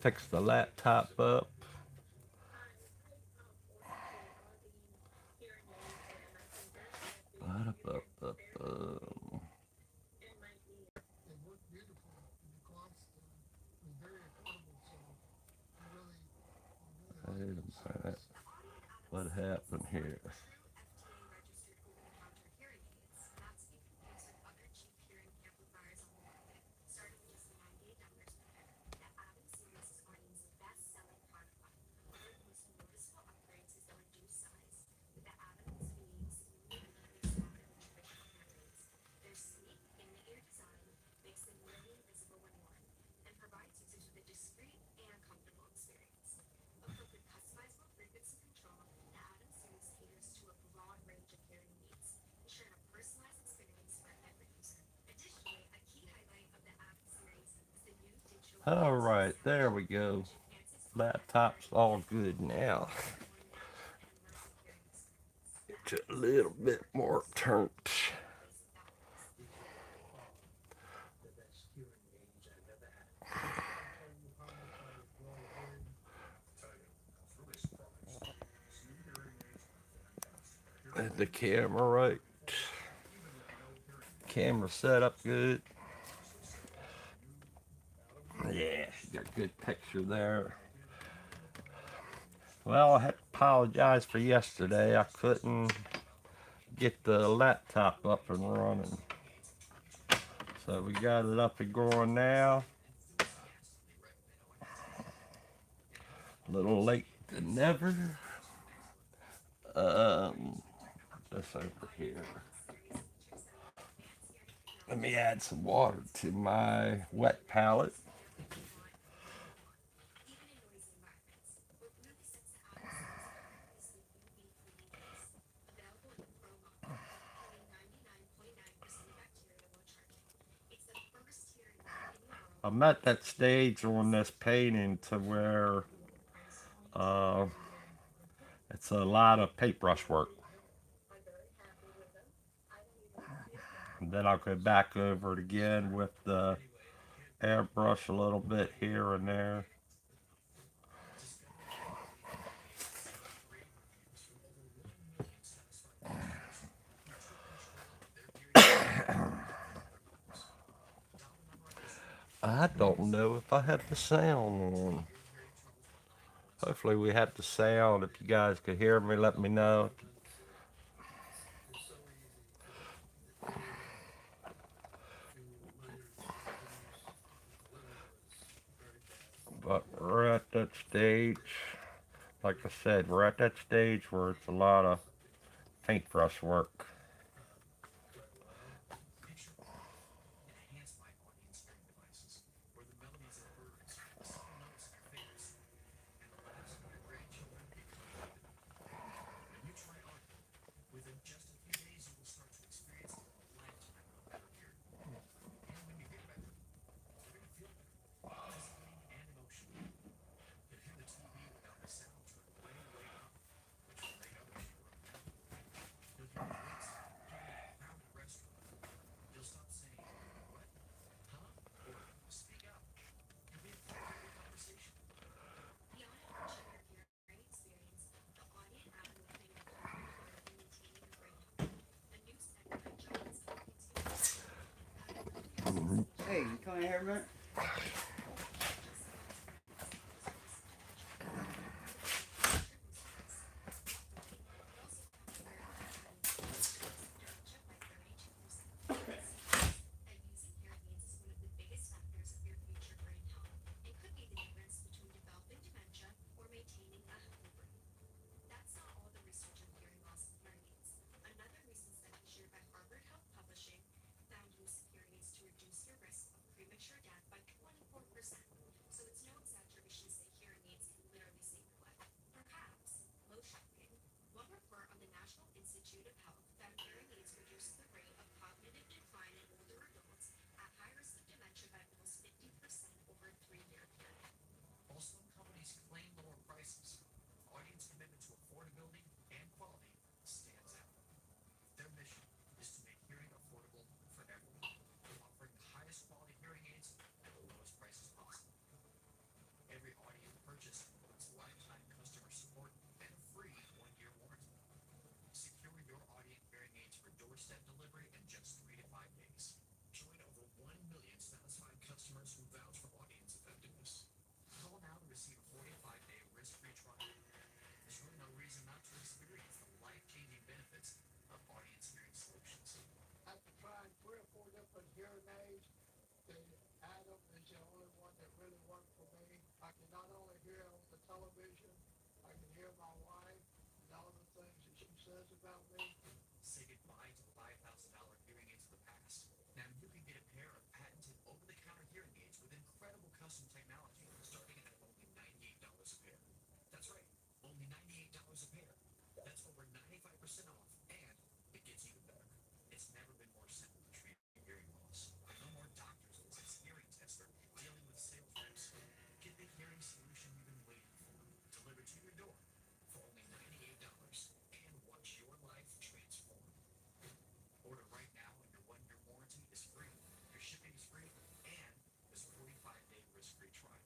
fix the laptop up. Wait a minute. What happened here? All right, there we go. Laptop's all good now. It's a little bit more turned. The camera right. Camera set up good. Yeah, got a good picture there. Well, I had to apologize for yesterday. I couldn't get the laptop up and running. So we got it up and going now. A little late than never. This over here. Let me add some water to my wet palette. I'm at that stage on this painting to where uh, it's a lot of paintbrush work. And then I'll go back over it again with the airbrush a little bit here and there. I don't know if I have the sound on. Hopefully we have the sound. If you guys could hear me, let me know. But we're at that stage. Like I said, we're at that stage where it's a lot of paintbrush work. Hey, you coming here a minute? doorstep delivery in just 3 to 5 days. Join over 1 million satisfied customers who vouch for audience effectiveness. Call now to receive a 45-day risk-free trial. There's really no reason not to experience the life-changing benefits of Audience Hearing Solutions. After trying 3 or 4 different hearing aids, the Adam is the only one that really worked for me. I can not only hear on the television, I can hear my wife and all the things that she says about me. Say goodbye to the $5,000 hearing aids of the past. Now you can get a pair of patented over-the-counter hearing aids with incredible custom technology starting at only $98 a pair. That's right, only $98 a pair. That's over 95% off, and it gets even better. It's never been more simple to treat hearing loss. No more doctor's visits, hearing tests, or dealing with sales reps. Get the hearing solution you've been waiting for, delivered to your door for only $98, and watch your life transform. Order right now, and your 1-year warranty is free. Your shipping is free, and there's a 45-day risk-free trial.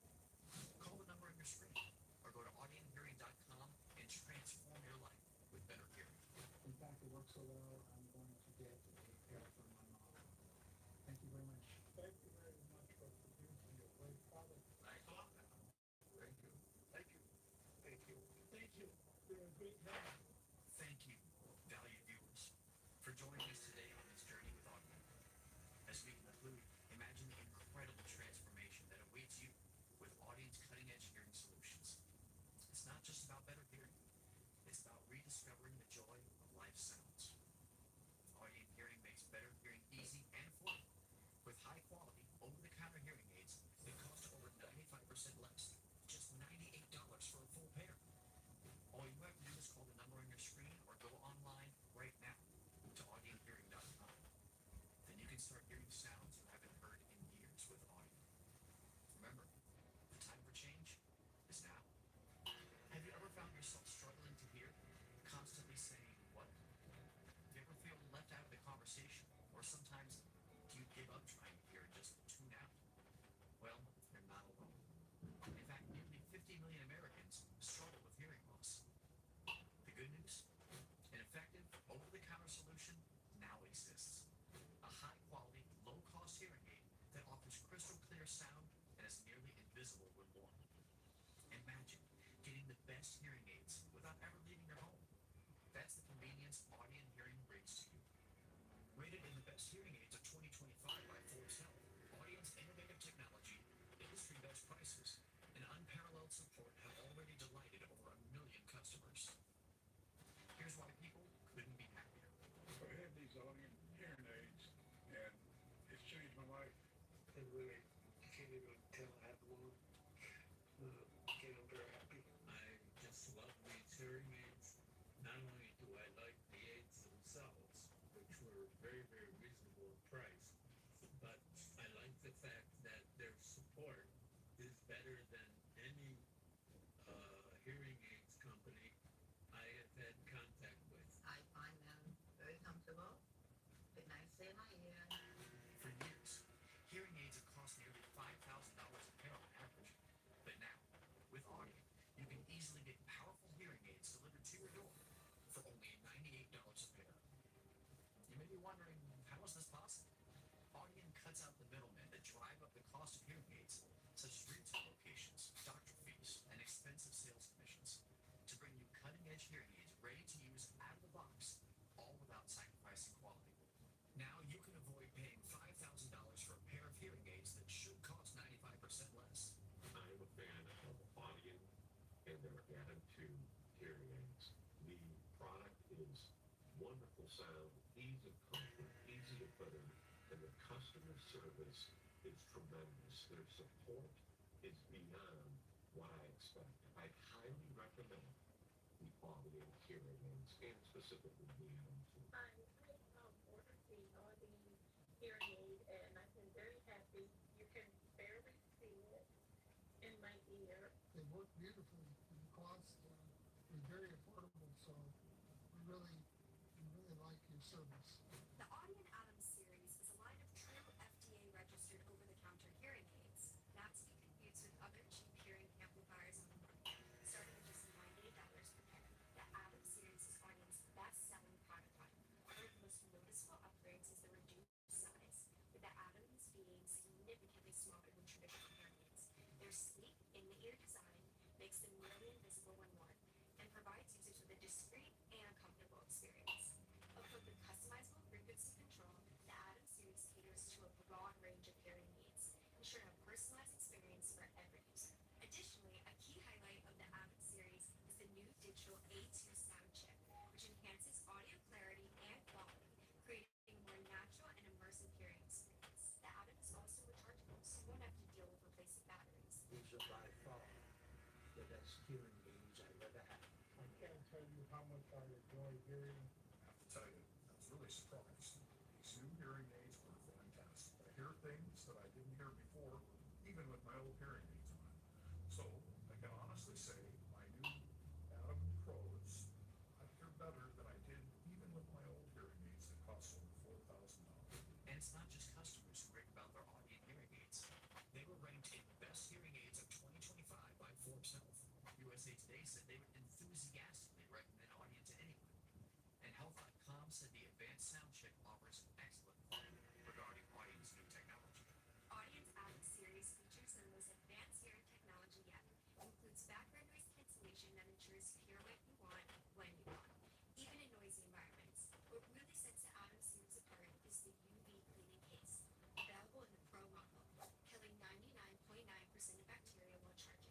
Call the number on your screen, or go to audionhearing.com and transform your life with better hearing. In fact, it works so well, I'm going to get a pair for my mom. Thank you very much. Thank you very much for producing a great product. I thought that. Thank you. Thank you. Thank you. Thank you. You're a great help. Thank you, valued viewers, for joining us today on this journey with Audion. As we conclude, imagine the incredible transformation that awaits you with Audion's cutting-edge hearing solutions. It's not just about better hearing. It's about rediscovering the joy of life's sounds. Audion Hearing makes better hearing easy and affordable. With high-quality, over-the-counter hearing aids that cost over 95% less, just $98 for a full pair. All you have to do is call the number on your screen or go online right now to audionhearing.com. Then you can start hearing sounds you haven't heard in years with Audion. Remember, the time for change is now. Have you ever found yourself struggling to hear, constantly saying, "What?" Do you ever feel left out of the conversation? Or sometimes, do you give up trying to hear and just tune out? Well, you're not alone. In fact, nearly 50 million Americans struggle with hearing loss. The good news? An effective, over-the-counter solution now exists. A high-quality, low-cost hearing aid that offers crystal-clear sound and is nearly invisible when worn. Imagine getting the best hearing aids without ever leaving your home. That's the convenience Audion Hearing brings to you. Rated in the best hearing aids of 2025 by Forbes Health, Audion's innovative technology, industry best prices, and unparalleled support have already delighted over 1 million customers. Here's why people couldn't be happier. I had these Audion hearing aids, and it's changed my life. And really, you can't even tell I have one. Again, I'm very happy. I just love these hearing aids. Not only do I like the aids themselves, which were very, very reasonable in price, but I like the fact that their support is better than any hearing aids company I have had contact with. I find them very comfortable, fit nicely in my ear. For years, hearing aids have cost nearly $5,000 a pair on average. But now, with Audion, you can easily get powerful hearing aids delivered to your door for only $98 a pair. You may be wondering, how is this possible? Audion cuts out the middlemen that drive up the cost of hearing aids, such as retail locations, doctor fees, and expensive sales commissions, to bring you cutting-edge hearing aids ready to use out of the box, all without sacrificing quality. Now you can avoid paying $5,000 for a pair of hearing aids that should cost 95% less. I'm a fan of Audion and their Adam 2 hearing aids. The product is wonderful sound, ease of comfort, easy to put in, and the customer service is tremendous. Their support is beyond what I expect. I highly recommend the Audion hearing aids, and specifically the Adam 2. I ordered the Audion hearing aid, and I've been very happy. You can barely see it in my ear. They work beautifully, and the cost is very affordable, so we really like your service. The Audion Adams series is a line of true FDA-registered over-the-counter hearing aids, not to be confused with other cheap hearing amplifiers on the market. Starting at just $98 per pair, the Adams series is Audion's best-selling product line, one of the most noticeable broad range of hearing aids, ensuring a personalized experience for every user. Additionally, a key highlight of the Avid series is the new digital A2 sound chip, which enhances audio clarity and quality, creating a more natural and immersive hearing experience. The Avid is also rechargeable, so you won't have to deal with replacing batteries. These are by far the best hearing aids I've ever had. I can't tell you how much I enjoy hearing. I have to tell you, I was really surprised. These new hearing aids were fantastic. I hear things that I didn't hear before, even with my old hearing aids on. So I can honestly say my new Adam Pros, I hear better than I did even with my old hearing aids that cost over $4,000. And it's not just customers who rave about their Audient hearing aids. They were ranked in Best Hearing Aids of 2025 by Forbes Health. USA Today said they would enthusiastically recommend Audient to anyone. And Health.com said the advanced sound chip offers excellent clarity regarding Audient's new technology. Audience Avid series features the most advanced hearing technology yet. Includes background noise cancellation that ensures you hear what you want when you want, even in noisy environments. What really sets the Avid series apart is the UV cleaning case, available in the Pro model, killing 99.9% of bacteria while charging.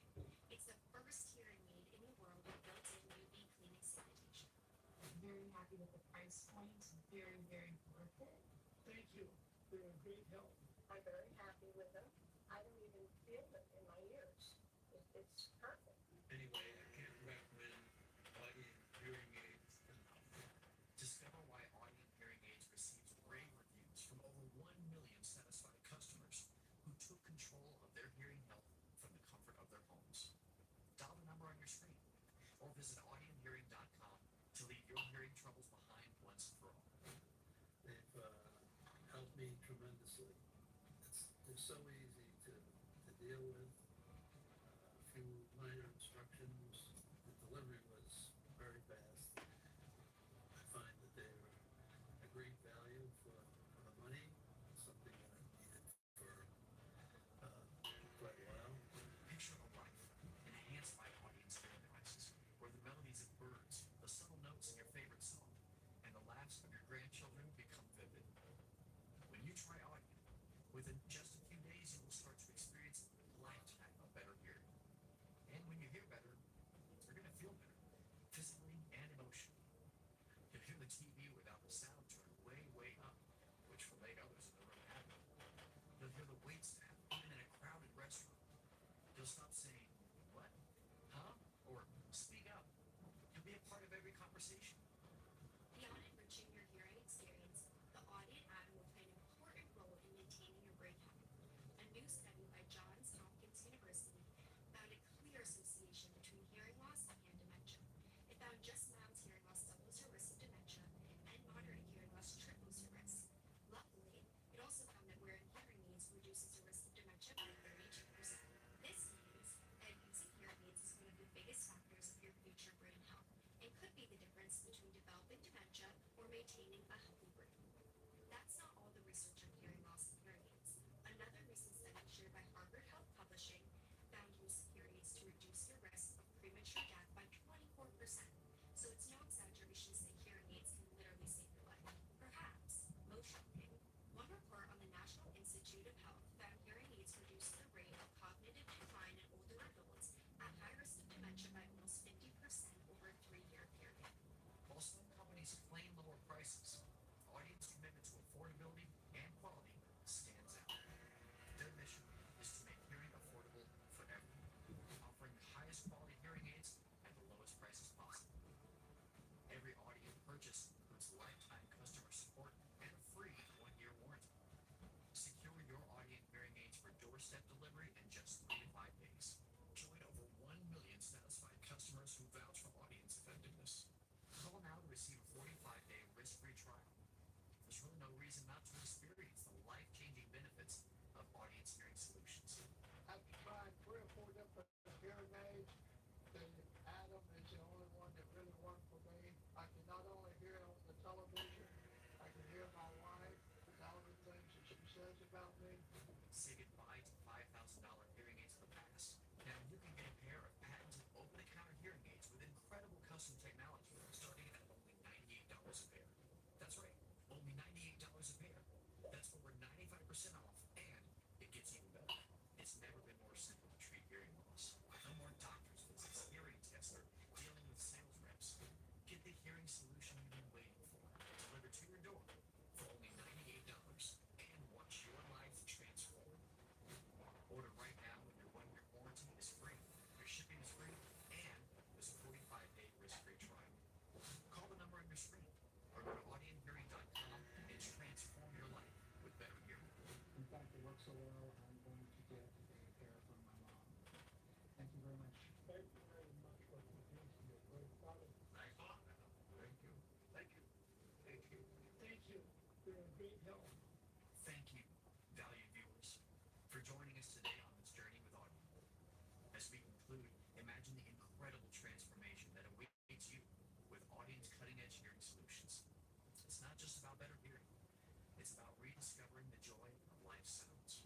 It's the first hearing aid in the world with built-in UV cleaning sanitation. Very happy with the price point, very, very worth it. Thank you. They're in great health. I'm very happy with them. I don't even feel them in my ears. It's perfect. Anyway, I can't recommend Audient hearing aids enough. Discover why Audient hearing aids receives rave reviews from over 1 million satisfied customers who took control of their hearing health from the comfort of their homes. Dial the number on your screen or visit audienthearing.com to leave your hearing troubles behind once and for all. They've helped me tremendously. They're so easy to deal with. A few minor instructions. The delivery was very fast. I find that they're a great value for the money. Something that I've needed for quite a while. Picture a life enhanced by Audience hearing devices, where the melodies of birds, the subtle notes in your favorite song, and the laughs of your grandchildren become vivid. When you try Audient, within just a few days you will start to experience a lifetime of better hearing. And when you hear better, you're going to feel better, physically and emotionally. You'll hear the TV without the sound turned way, way up, which will make others in the room happy. You'll hear the waitstaff even in a crowded restaurant. You'll stop saying, what? Huh? Or speak up. You'll be a part of every conversation. Beyond enriching your hearing experience, the Audient Avid will play an important role in maintaining your brain health. A new study by Johns Hopkins University found a clear association between hearing loss and dementia. It found just mild hearing loss doubles your risk of dementia, and moderate hearing loss triples your risk. Luckily, it also found that wearing hearing aids reduces the risk of dementia by 32%. This means that using hearing aids is one of the biggest factors of your future brain health, and could be the difference between developing dementia or maintaining a healthy brain. That's not all the research on hearing loss and hearing aids. Another recent study shared by Harvard Health Publishing found use of hearing aids to reduce your risk of premature death by 24%. So it's no exaggeration to say hearing aids can literally save your life. Perhaps most shocking, one report on the National Institute of Health found hearing aids reduce the rate of cognitive decline in older adults at high risk of dementia by almost 50% over a 3-year period. While some companies claim lower prices, Audient's commitment to affordability and quality stands out. Their mission is to make hearing affordable for everyone, offering the highest quality hearing aids at the lowest prices possible. Every Audient purchase includes lifetime customer support and a free 1-year warranty. Secure your Audient hearing aids for doorstep delivery in just 3 to 5 days. Join over 1 million satisfied customers who vouch for Audient's effectiveness. Call now to receive a 45-day risk-free trial. There's really no reason not to experience the life-changing benefits of Audience hearing solutions. After trying 3 or 4 different hearing aids, the Adam is the only one that really worked for me. I can not only hear on the television, I can hear my wife, all the things that she says about me. Say goodbye to $5,000 hearing aids of the past. Now you can get a pair of patented over-the-counter hearing aids with incredible custom technology starting at only $98 a pair. That's right, only $98 a pair. That's over 95% 25% off, and it gets even better. It's never been more simple to treat hearing loss. No more doctor's visits, hearing tests, or dealing with sales reps. Get the hearing solution you've been waiting for, delivered to your door for only $98, and watch your life transform. Order right now, and your 1-year warranty is free. Your shipping is free, and there's a 45-day risk-free trial. Call the number on your screen, or go to audienhearing.com and transform your life with better hearing. In fact, it works so well, I'm going to get a pair from my mom. Thank you very much. Thank you very much for producing a great product. Nice talk, man. Thank you. Thank you. Thank you. Thank you. You're a great help. Thank you, valued viewers, for joining us today on this journey with Audien. As we conclude, imagine the incredible transformation that awaits you with Audien's cutting-edge hearing solutions. It's not just about better hearing. It's about rediscovering the joy of life's sounds.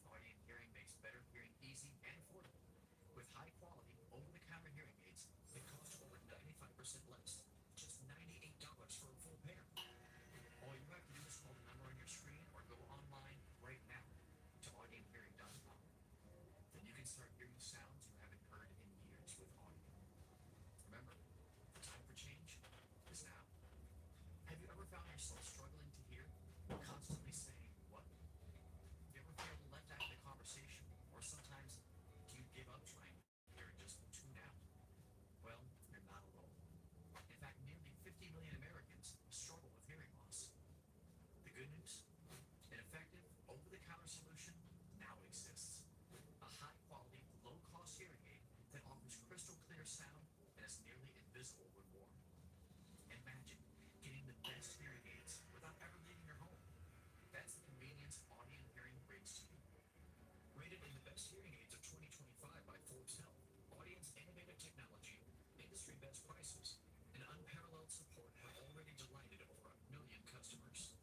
Audien Hearing makes better hearing easy and affordable. With high-quality, over-the-counter hearing aids that cost over 95% less, just $98 for a full pair. All you have to do is call the number on your screen or go online right now to audienhearing.com. Then you can start hearing sounds you haven't heard in years with Audien. Remember, the time for change is now. Have you ever found yourself struggling to hear, constantly saying, what? Do you ever feel left out of the conversation? Or sometimes, do you give up trying to hear and just tune out? Well, you're not alone. In fact, nearly 50 million Americans struggle with hearing loss. The good news? An effective, over-the-counter solution now exists. A high-quality, low-cost hearing aid that offers crystal clear sound and is nearly invisible when worn. Imagine getting the best hearing aids without ever leaving your home. That's the convenience Audien Hearing brings to you. Rated in the best hearing aids of 2025 by Forbes Health, Audien's innovative technology, industry best prices, and unparalleled support have already delighted over 1 million customers.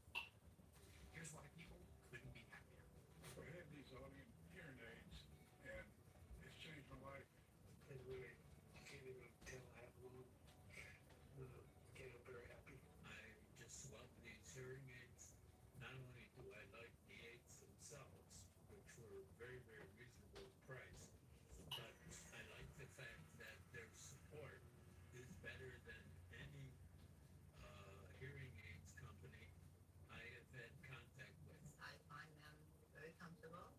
Here's why people couldn't be happier. I had these Audien hearing aids, and it's changed my life. It really, I can't even tell how long. Again, I'm very happy. I just love these hearing aids. Not only do I like the aids themselves, which were very, very reasonable price, but I like the fact that their support is better than any hearing aids company I have had contact with. I find them very comfortable,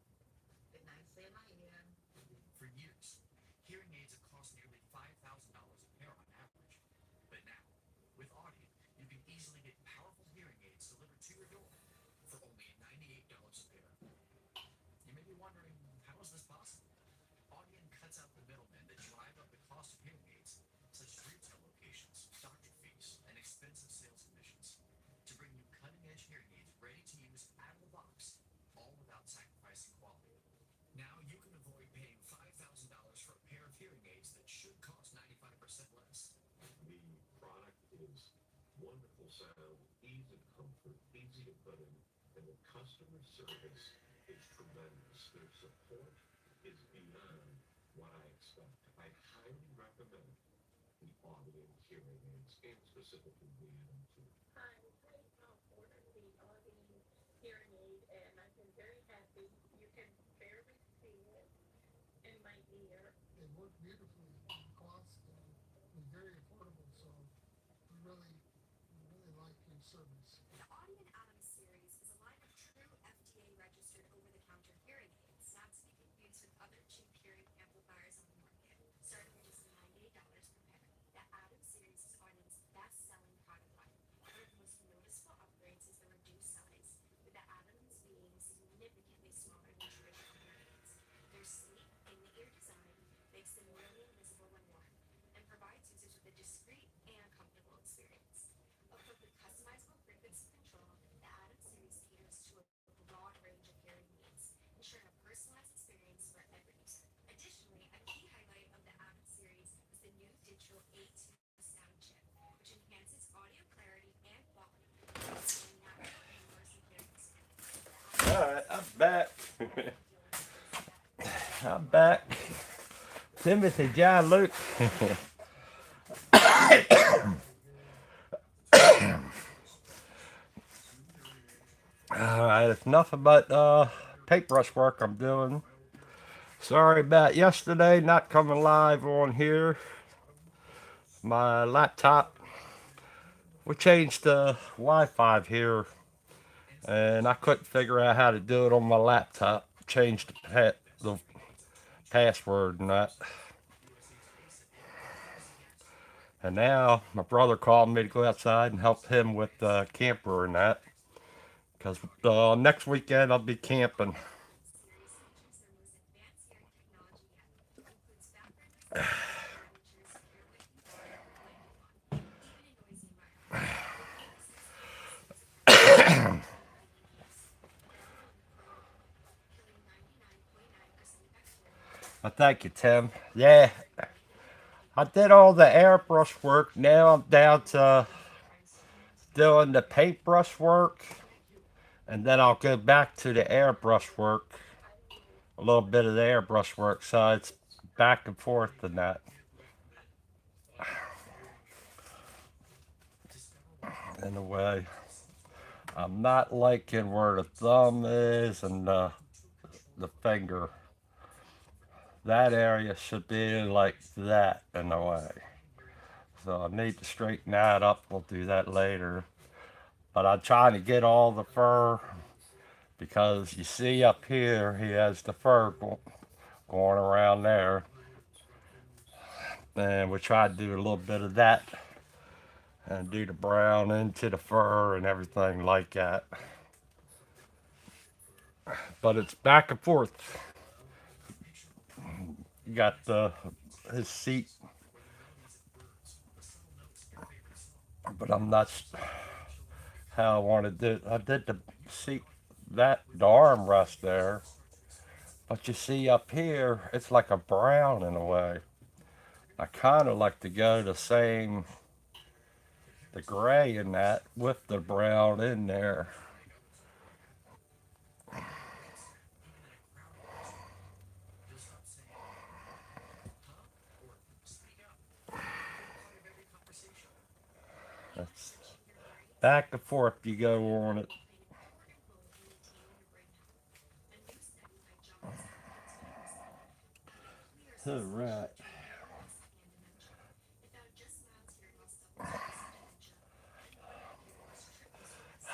they're nice in my ear. For years, hearing aids have cost nearly $5,000 a pair on average. But now, with Audien, you can easily get powerful hearing aids delivered to your door for only $98 a pair. You may be wondering, how is this possible? Audien cuts out the middlemen that drive up the cost of hearing aids, such as retail locations, doctor fees, and expensive sales commissions, to bring you cutting-edge hearing aids ready to use out of the box, all without sacrificing quality. Now you can avoid paying $5,000 for a pair of hearing aids that should cost 95% less. The product is wonderful sound, ease of comfort, easy to put in, and the customer service is tremendous. Their support is beyond what I expect. I highly recommend the Audien hearing aids, and specifically the AM2. Hi, I ordered the Audien hearing aid, and I've been very happy. You can barely see it in my ear. They work beautifully, cost and very affordable, so we really like your service. The Audien Adams series is a line of true FDA-registered over-the-counter hearing aids, not to be confused with other cheap hearing amplifiers on the market, starting at just $98 per pair. The Adams series is Audien's best-selling product line. One of the most noticeable upgrades is the reduced size, with the Adams being significantly smaller than traditional hearing aids. Their sleek, in-the-ear design makes them nearly invisible when worn, and provides users with a discreet and comfortable experience. Equipped with customizable frequency control, the Adams series caters to a broad range of hearing needs, ensuring a personalized experience for every user. Additionally, a key highlight of the Adams series is the new digital A2 sound chip, which enhances audio clarity and quality, providing a natural and immersive hearing experience. All right, I'm back. I'm back. Timothy, John, Luke. Alright, it's nothing but paintbrush work I'm doing. Sorry about yesterday not coming live on here. My laptop, we changed the Wi-Fi here, and I couldn't figure out how to do it on my laptop. Changed the password and that. And now my brother called me to go outside and help him with the camper and that. Because next weekend I'll be camping. Thank you, Tim. Yeah, I did all the airbrush work. Now I'm down to doing the paintbrush work. And then I'll go back to the airbrush work. A little bit of the airbrush work. So it's back and forth in that. In a way. I'm not liking where the thumb is and the finger. That area should be like that in a way. So I need to straighten that up. We'll do that later. But I'm trying to get all the fur, because you see up here he has the fur going around there. And we try to do a little bit of that and do the brown into the fur and everything like that. But it's back and forth. You got his seat, but I'm not how I want to do it. I did the seat, the armrest there, but you see up here it's like a brown in a way. I kind of like to go the gray in that with the brown in there. That's back and forth you go on it. All right.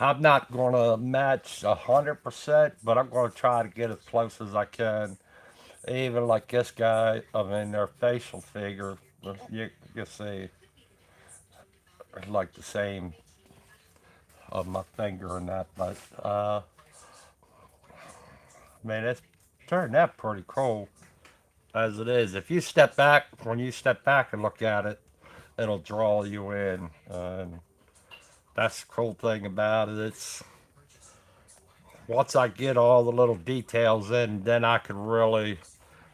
I'm not going to match 100%, but I'm going to try to get as close as I can. Even like this guy, I mean, their facial figure, you see, it's like the same of my finger and that. But, I mean, it's turned out pretty cool as it is. If you step back, when you step back and look at it, it'll draw you in. And that's the cool thing about it. It's once I get all the little details in, then I can really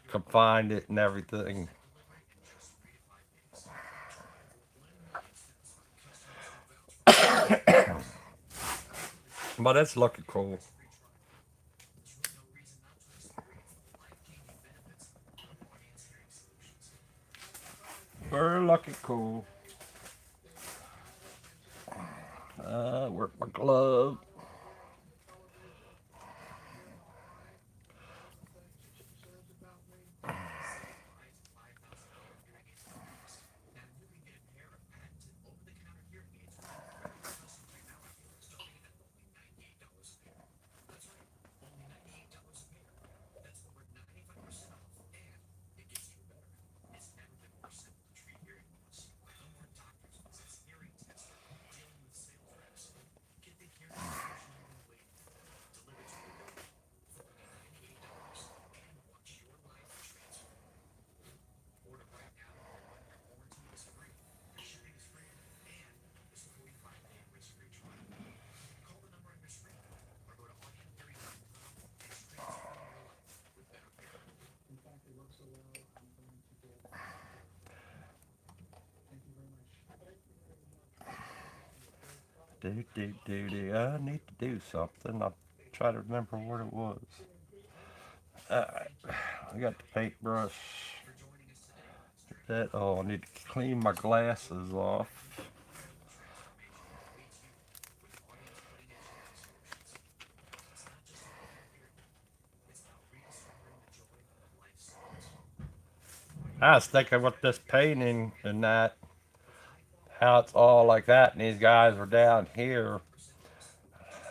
confine it and everything. But it's looking cool. We're looking cool. Work my glove. I need to do something. I'll try to remember what it was. I got the paintbrush. I need to clean my glasses off. I was thinking with this painting and that, how it's all like that, and these guys are down here.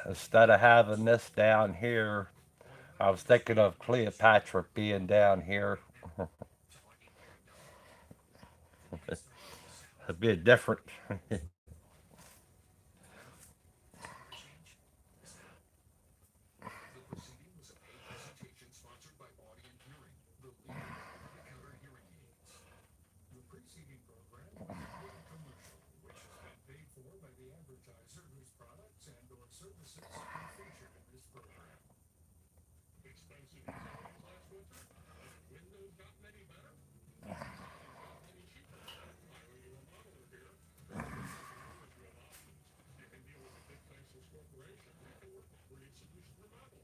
Instead of having this down here, I was thinking of Cleopatra being down here. It'd be different. The proceeding was a paid presentation sponsored by Audient Hearing, the leader in over-the-counter hearing aids. The preceding program included a commercial, which has been paid for by the advertiser whose products and/or services are featured in this program. Expensive as it was last winter? Windows gotten any better? Gotten any cheaper? I owe you a modeler here. If you have options, you can deal with a big faceless corporation or create solution remodel.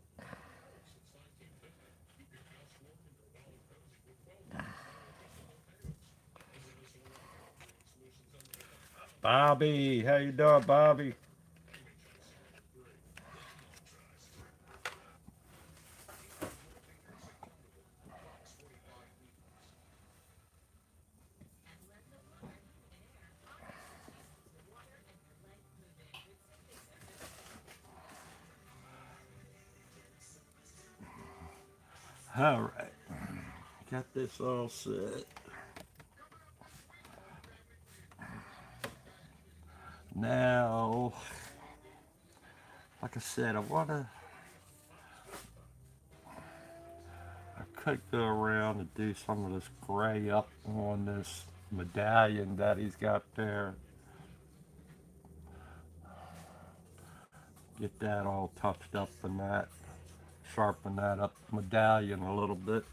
Since 1950, keep your house warm and your wallet cozy with quality adjustable panels. Visit us online at creatingsolutionsunlimited.com. Bobby, how you doing, Bobby? Image on Serial 3. Small trust. Fox 45 News. And let the water, air, oxygen, the water and your legs moving with All right, got this all set. Now, like I said, I could go around and do some of this gray up on this medallion that he's got there. Get that all touched up and that, sharpen that up medallion a little bit.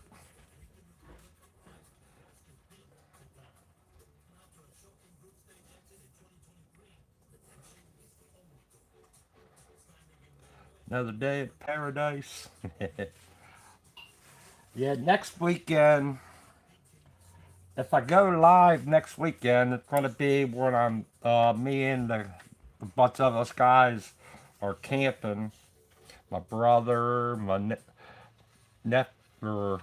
Another day in paradise. Yeah, next weekend, if I go live next weekend, it's going to be when me and a bunch of us guys are camping. My brother, my nephew,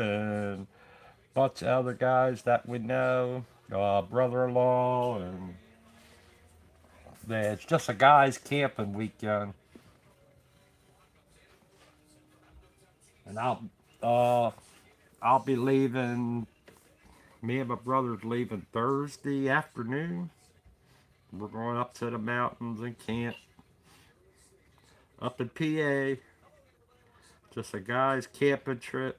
and a bunch of other guys that we know, brother-in-law, and yeah, it's just a guys camping weekend. And I'll be leaving. Me and my brother's leaving Thursday afternoon. We're going up to the mountains and camp up in PA. Just a guys camping trip.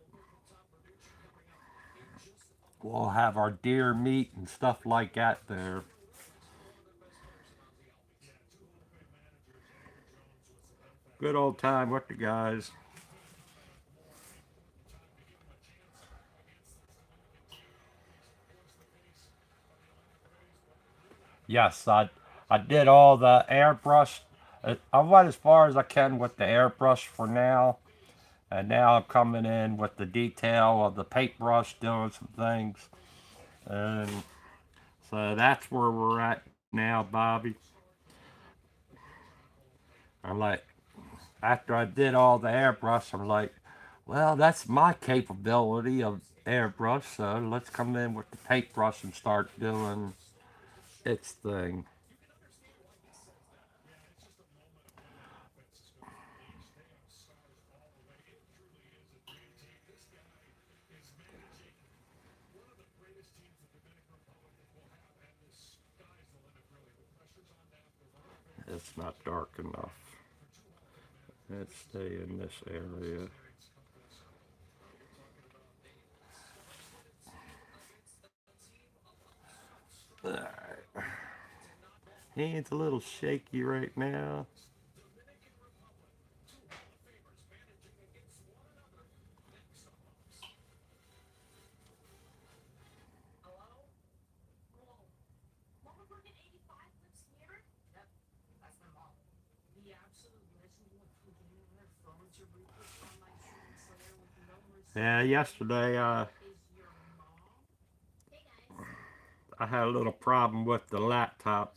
We'll have our deer meat and stuff like that there. Good old time with the guys. Yes, I did all the airbrush. I went as far as I can with the airbrush for now. And now I'm coming in with the detail of the paintbrush, doing some things. And so that's where we're at now, Bobby. I'm like, after I did all the airbrush, I'm like, well, that's my capability of airbrush. So let's come in with the paintbrush and start doing its thing. It's not dark enough. Let's stay in this area. Alright. Hand's a little shaky right now. Yeah, yesterday I had a little problem with the laptop.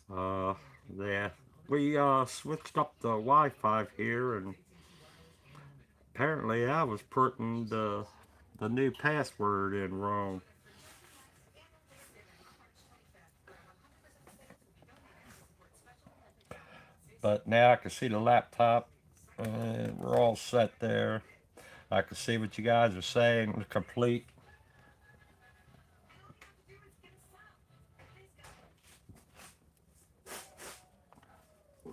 Yeah, we switched up the Wi-Fi here, and apparently I was putting the the new password in wrong. But now I can see the laptop, and we're all set there. I can see what you guys are saying, complete.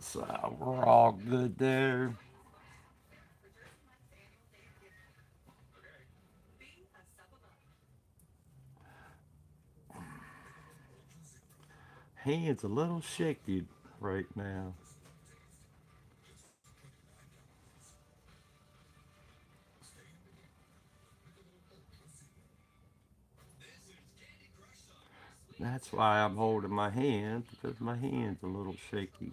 So we're all good there. Hand's a little shaky right now. That's why I'm holding my hand, because my hand's a little shaky.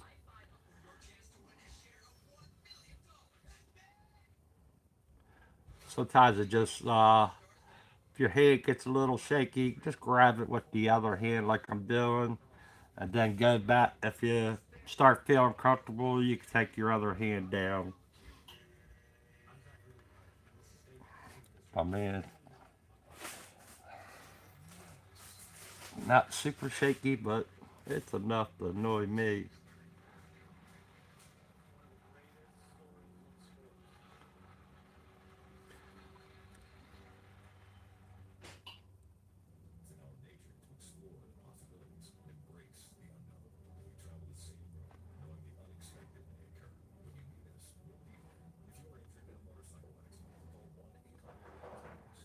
Sometimes it just, if your hand gets a little shaky, just grab it with the other hand like I'm doing, and then go back. If you start feeling comfortable, you can take your other hand down. Oh man, not super shaky, but it's enough to annoy me.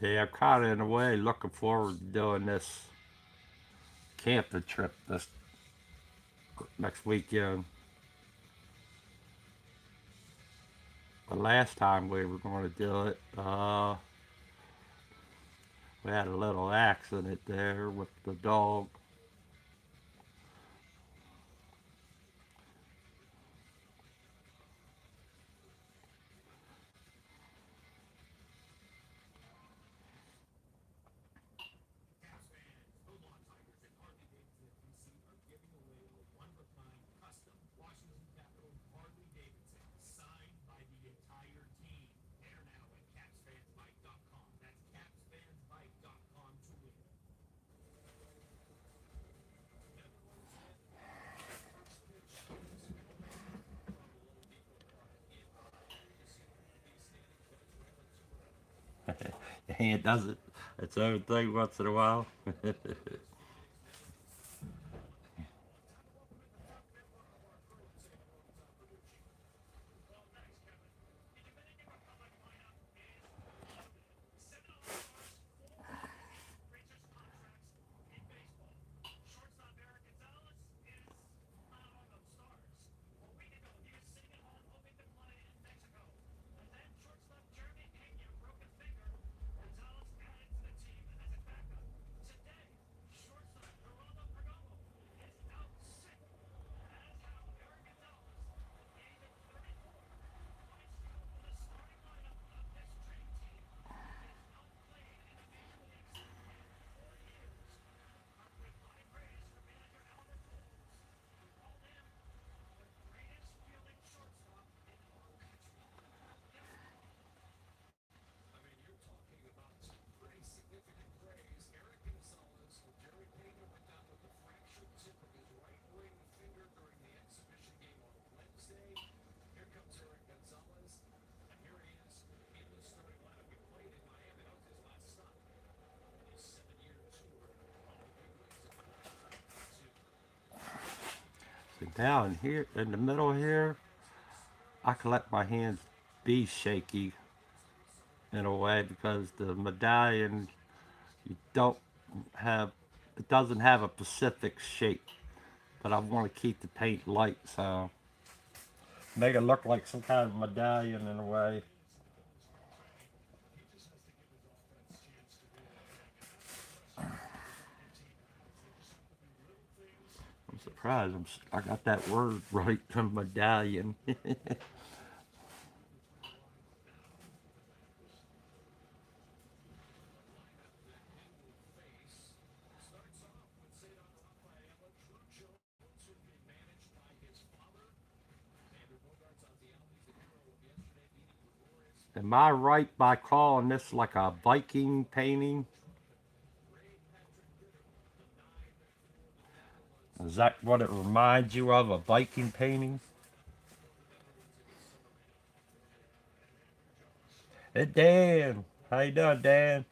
Yeah, I'm kind of in a way looking forward to doing this camping trip this next weekend. The last time we were going to do it, we had a little accident there with the dog. It does its own thing once in a while. So down here in the middle here, I can let my hands be shaky in a way because the medallion you don't have it doesn't have a specific shape, but I want to keep the paint light, so make it look like some kind of medallion in a way. I'm surprised I got that word right, medallion. Am I right by calling this like a Viking painting? Is that what it reminds you of, a Viking painting? Hey Dan, how you doing, Dan?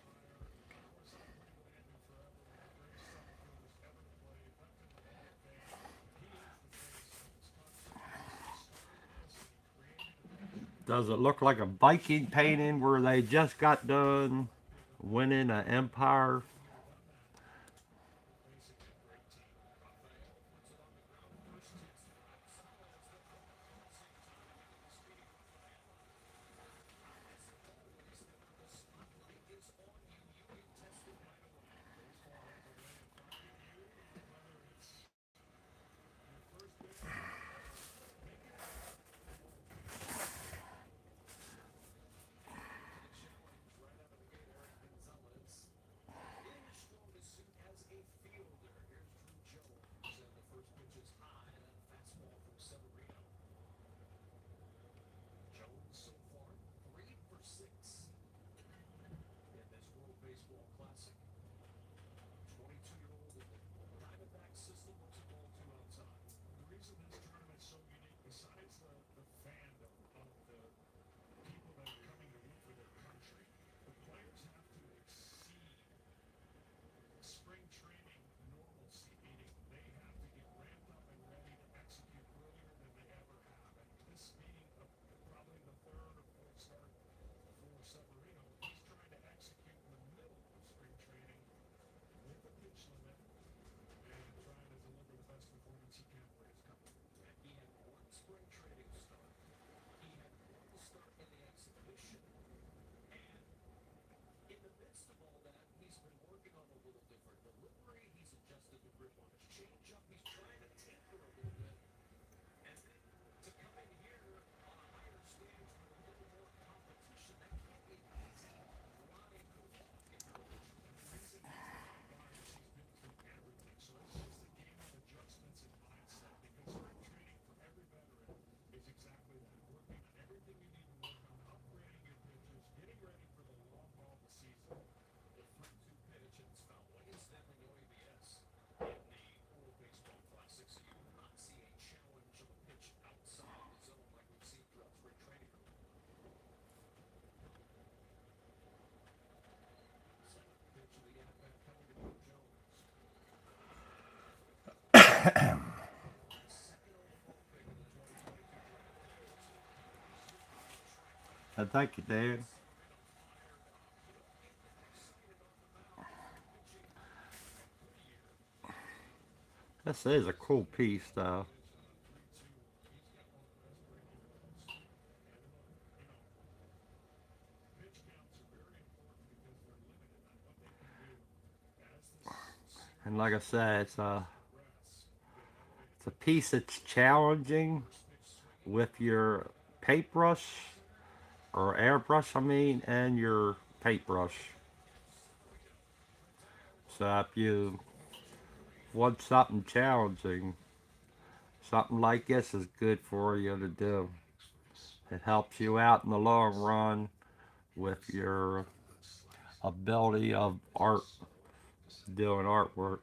Does it look like a Viking painting where they just got done winning an empire? Thank you, Dan. This is a cool piece, though. And like I said, it's a piece that's challenging with your paintbrush or airbrush, I mean, and your paintbrush. So if you want something challenging, something like this is good for you to do. It helps you out in the long run with your ability of art, doing artwork,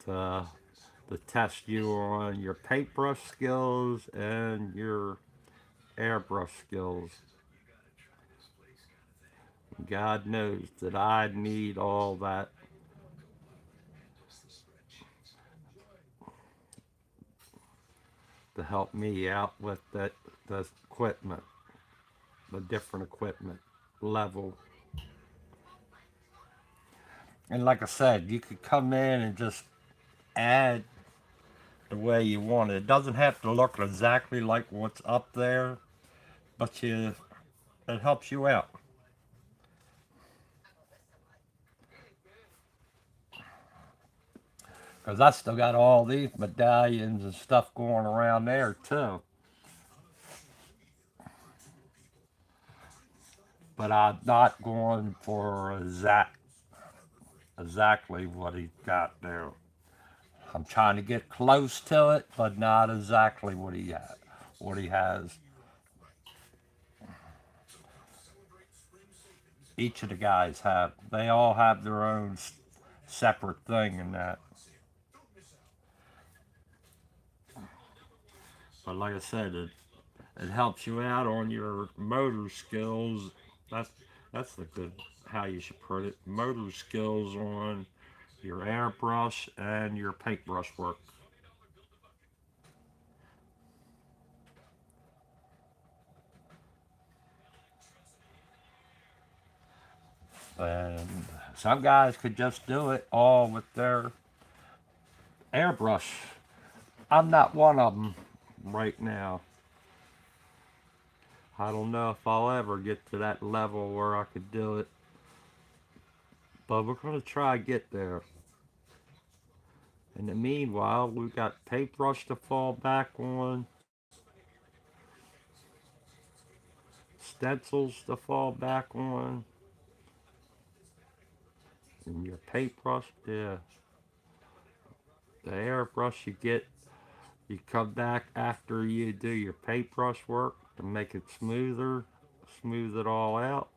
to, to test you on your paintbrush skills and your airbrush skills. God knows that I need all that to help me out with the equipment, the different equipment level. And like I said, you could come in and just add the way you want it. It doesn't have to look exactly like what's up there, but it helps you out. Because I still got all these medallions and stuff going around there too. But I'm not going for exactly what he's got there. I'm trying to get close to it, but not exactly what he has. each of the guys have. They all have their own separate thing in that. But like I said, it helps you out on your motor skills. That's that's the good how you should put it. Motor skills on your airbrush and your paintbrush work. And some guys could just do it all with their airbrush. I'm not one of them right now. I don't know if I'll ever get to that level where I could do it. But we're going to try to get there. In the meanwhile, we've got paintbrush to fall back on. Stencils to fall back on. And your paintbrush, yeah. The airbrush you come back after you do your paintbrush work to make it smoother, smooth it all out.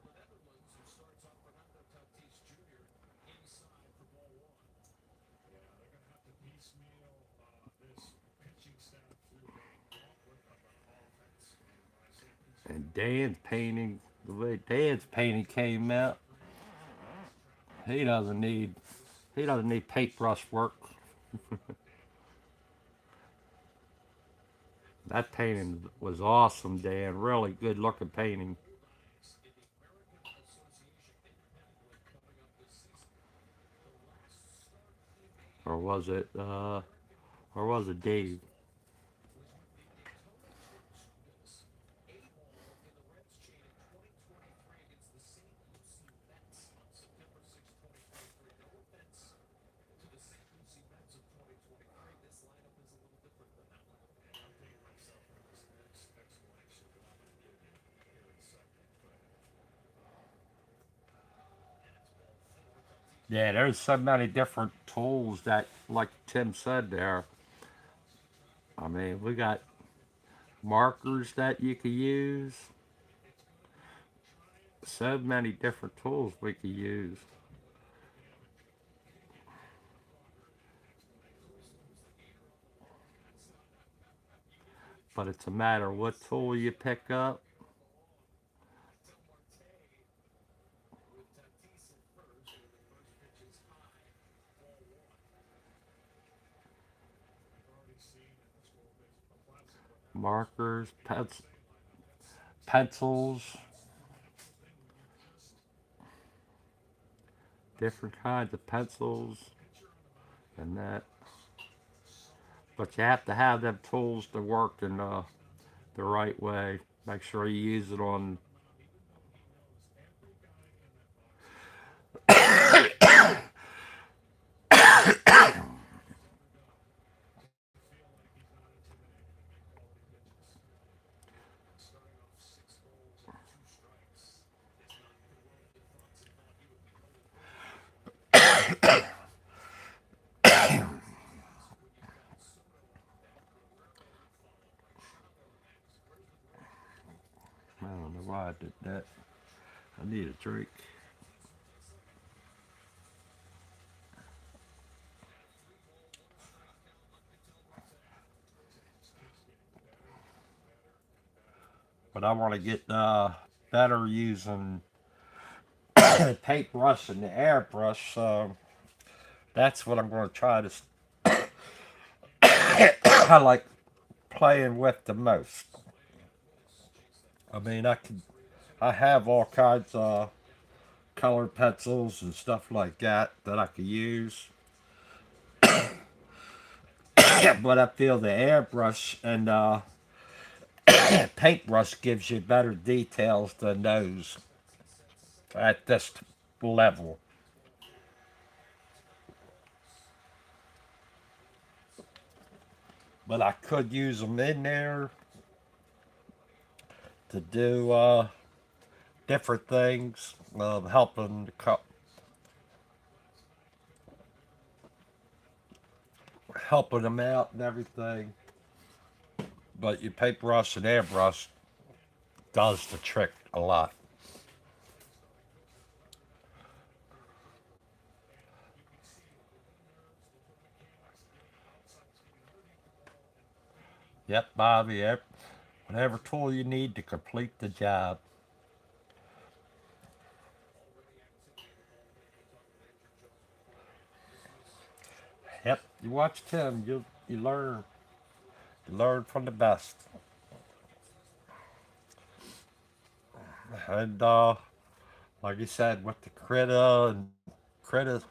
And Dan's painting, the way Dan's painting came out, he doesn't need paintbrush work. That painting was awesome, Dan. Really good looking painting. Or was it Dave? Yeah, there's so many different tools that, like Tim said there. I mean, we got markers that you can use. So many different tools we can use. But it's a matter of what tool you pick up. Markers, pencils, different kinds of pencils, and that. But you have to have them tools to work in the right way. Make sure you use it on. I don't know why I did that. I need a drink. But I want to get better using paintbrush and the airbrush. So that's what I'm going to try to. I like playing with the most. I mean, I have all kinds of colored pencils and stuff like that I could use. But I feel the airbrush and paintbrush gives you better details than those at this level. But I could use them in there to do different things, helping helping them out and everything. But your paintbrush and airbrush does the trick a lot. Yep, Bobby. Whatever tool you need to complete the job. Yep, you watch Tim, you learn. You learn from the best. And like you said, with the Krita, the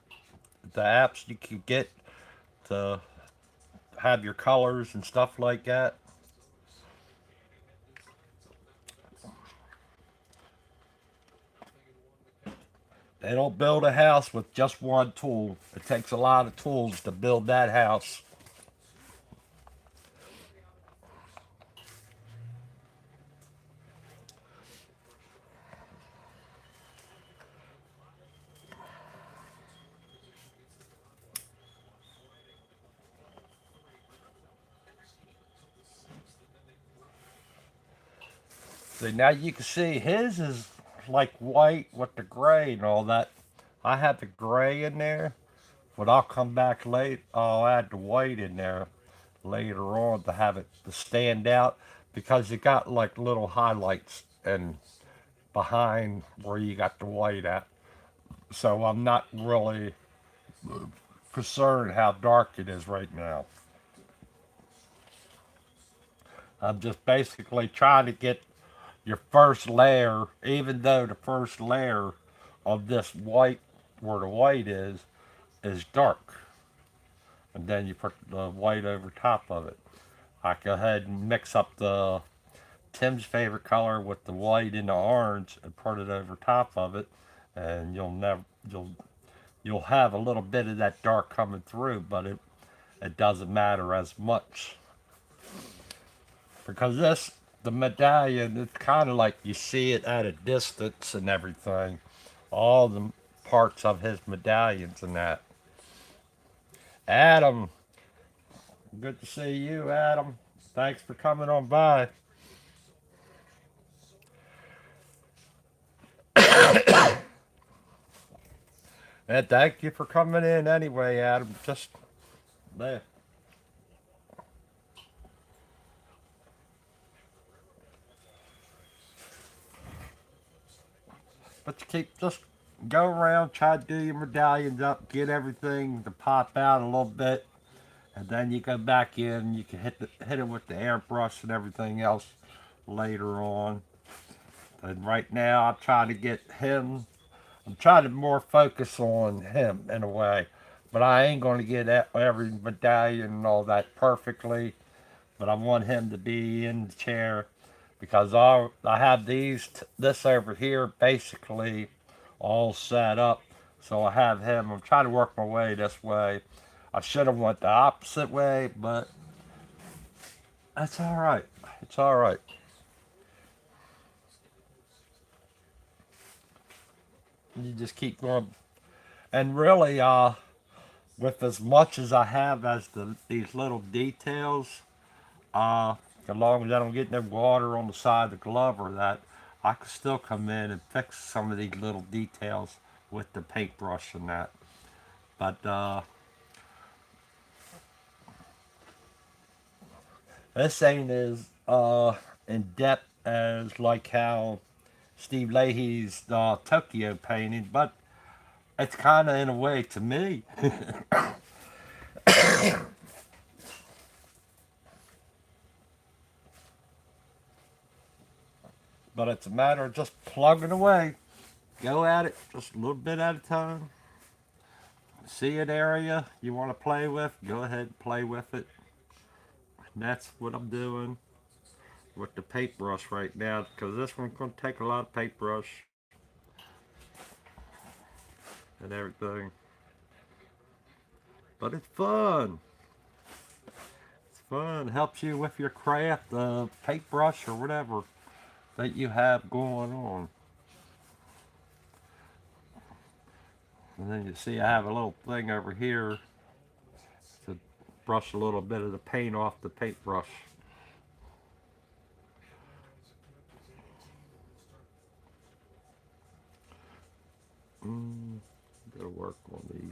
apps you can get to have your colors and stuff like that. They don't build a house with just one tool. It takes a lot of tools to build that house. See, now you can see his is like white with the gray and all that. I have the gray in there, but I'll come back late. I'll add the white in there later on to have it to stand out because you got like little highlights and behind where you got the white at. So I'm not really concerned how dark it is right now. I'm just basically trying to get your first layer, even though the first layer of this white, where the white is dark. And then you put the white over top of it. I go ahead and mix up the Tim's favorite color with the white and the orange and put it over top of it, and you'll have a little bit of that dark coming through, but it doesn't matter as much because this the medallion, it's kind of like you see it at a distance and everything, all the parts of his medallions and that. Adam, good to see you, Adam. Thanks for coming on by. And thank you for coming in anyway, Adam. Just there. But you keep just go around, try to do your medallions up, get everything to pop out a little bit, and then you go back in. You can hit it with the airbrush and everything else later on. And right now, I'm trying to get him. I'm trying to more focus on him in a way, but I ain't going to get every medallion and all that perfectly. But I want him to be in the chair because I have this over here basically all set up. So I have him. I'm trying to work my way this way. I should have went the opposite way, but that's all right. It's all right. You just keep going, and really, with as much as I have as these little details, uh, as long as I don't get no water on the side of the glove or that, I can still come in and fix some of these little details with the paintbrush and that. But this ain't as in depth as like how Steve Leahy's Tokyo painting, but it's kind of in a way to me. But it's a matter of just plugging away. Go at it just a little bit at a time. See an area you want to play with, go ahead and play with it. And that's what I'm doing with the paintbrush right now because this one's going to take a lot of paintbrush and everything. But it's fun. It's fun. Helps you with your craft, paintbrush or whatever that you have going on. And then you see I have a little thing over here to brush a little bit of the paint off the paintbrush. Gotta work on these.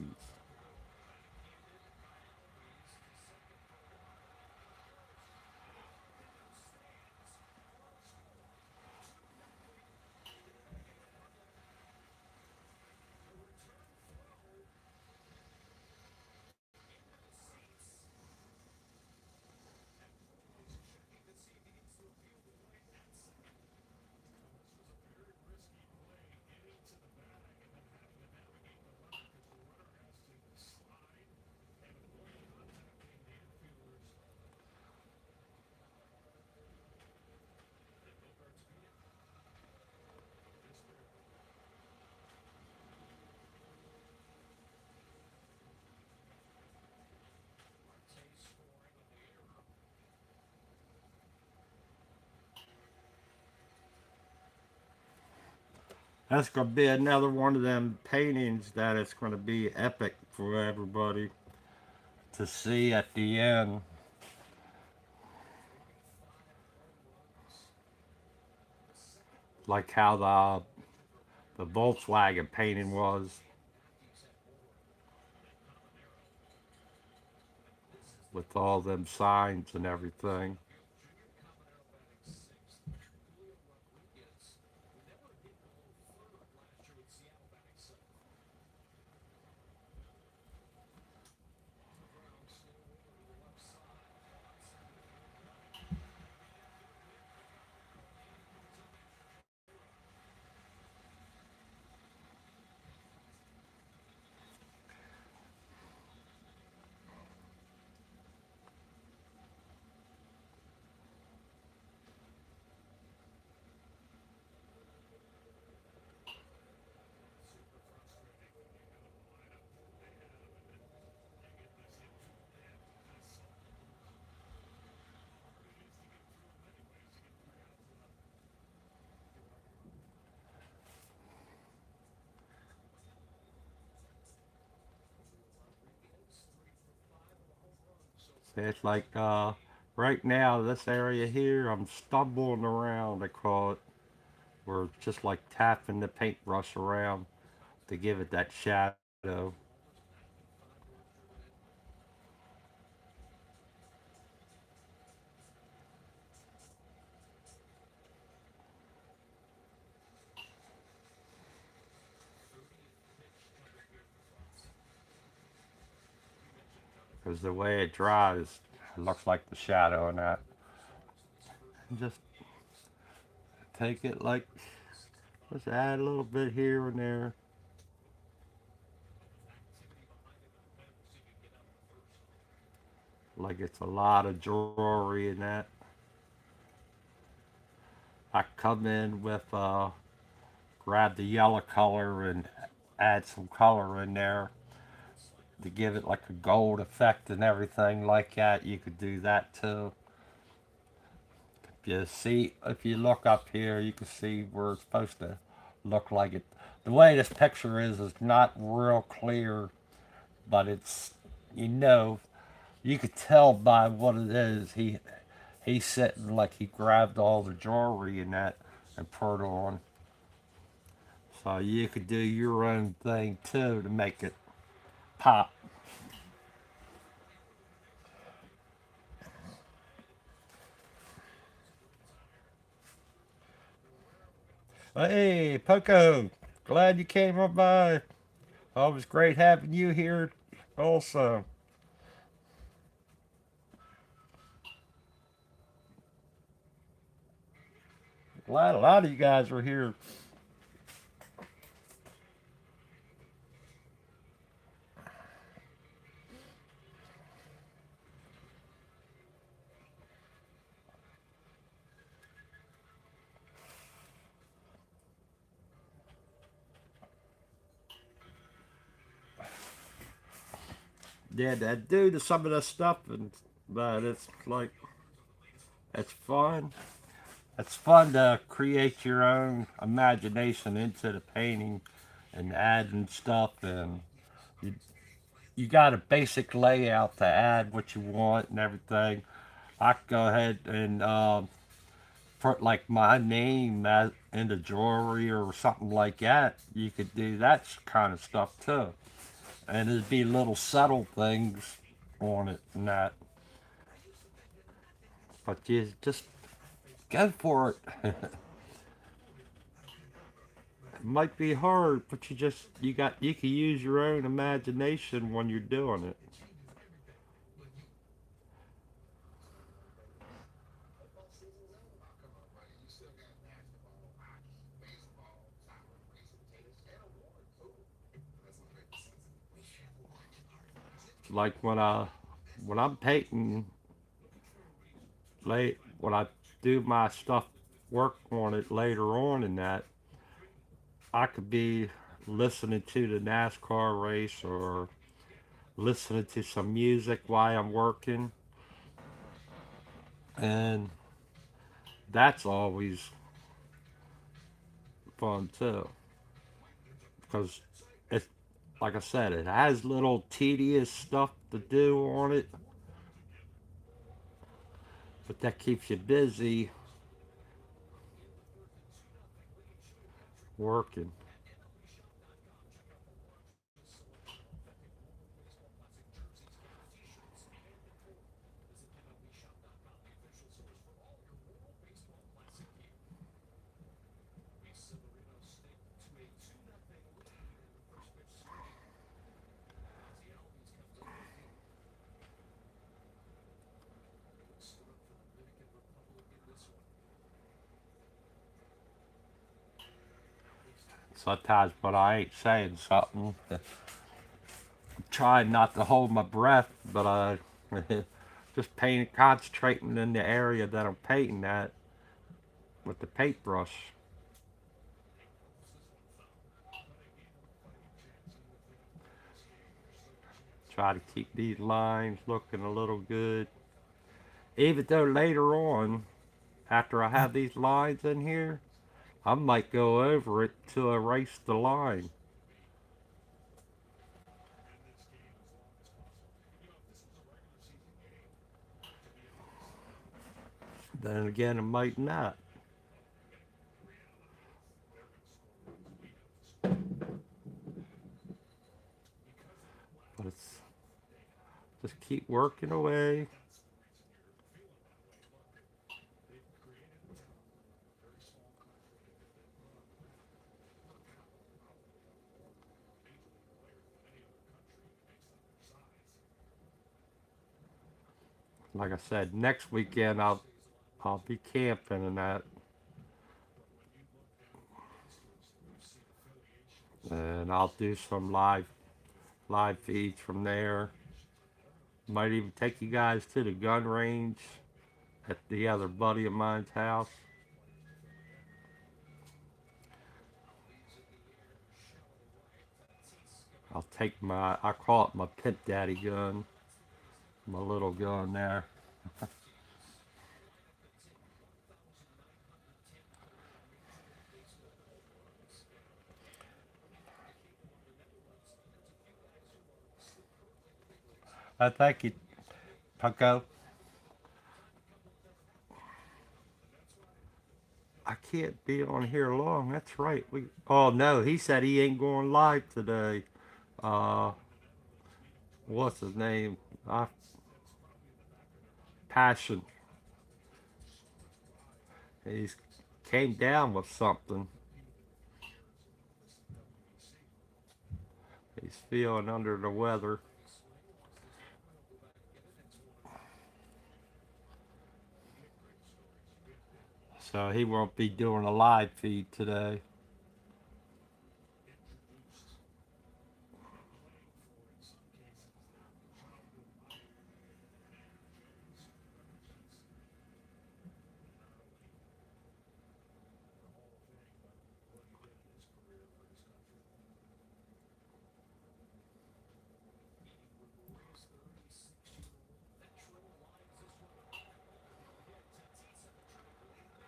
That's gonna be another one of them paintings that it's gonna be epic for everybody to see at the end. Like how the Volkswagen painting was with all them signs and everything. It's like right now this area here, I'm stumbling around. I call it. We're just like tapping the paintbrush around to give it that shadow. Because the way it dries, it looks like the shadow in that. Just take it like, let's add a little bit here and there. Like it's a lot of jewelry in that. I come in with, grab the yellow color and add some color in there to give it like a gold effect and everything like that. You could do that too. You see, if you look up here, you can see where it's supposed to look like it. The way this picture is not real clear, but it's, you know, you could tell by what it is. He's sitting like he grabbed all the jewelry in that and put it on. So you could do your own thing too to make it pop. Hey, Poco, glad you came on by. Always great having you here also. Glad a lot of you guys were here. Yeah, that do to some of the stuff, but it's like it's fun. It's fun to create your own imagination into the painting and adding stuff, and you, you got a basic layout to add what you want and everything. I could go ahead and put like my name as, in the jewelry or something like that. You could do that kind of stuff too, and it'd be little subtle things on it and that. But you just go for it. It might be hard, but you can use your own imagination when you're doing it. Like when I'm painting late when I do my stuff work on it later on in that, I could be listening to the NASCAR race or listening to some music while I'm working, and that's always fun too. because it's like I said, it has little tedious stuff to do on it, but that keeps you busy working. Sometimes when I ain't saying something, I'm trying not to hold my breath, but I just painting, concentrating in the area that I'm painting at with the paintbrush. Try to keep these lines looking a little good. Even though later on, after I have these lines in here, I might go over it to erase the line. Then again, I might not. But it's just keep working away. Like I said, next weekend I'll be camping and that, and I'll do some live feeds from there. Might even take you guys to the gun range at the other buddy of mine's house. I'll take I call it my Pimp Daddy gun, my little gun there. Thank you, Punko. I can't be on here long. That's right. Oh no, he said he ain't going live today. Uh, what's his name? Passion. He's came down with something. He's feeling under the weather. So he won't be doing a live feed today.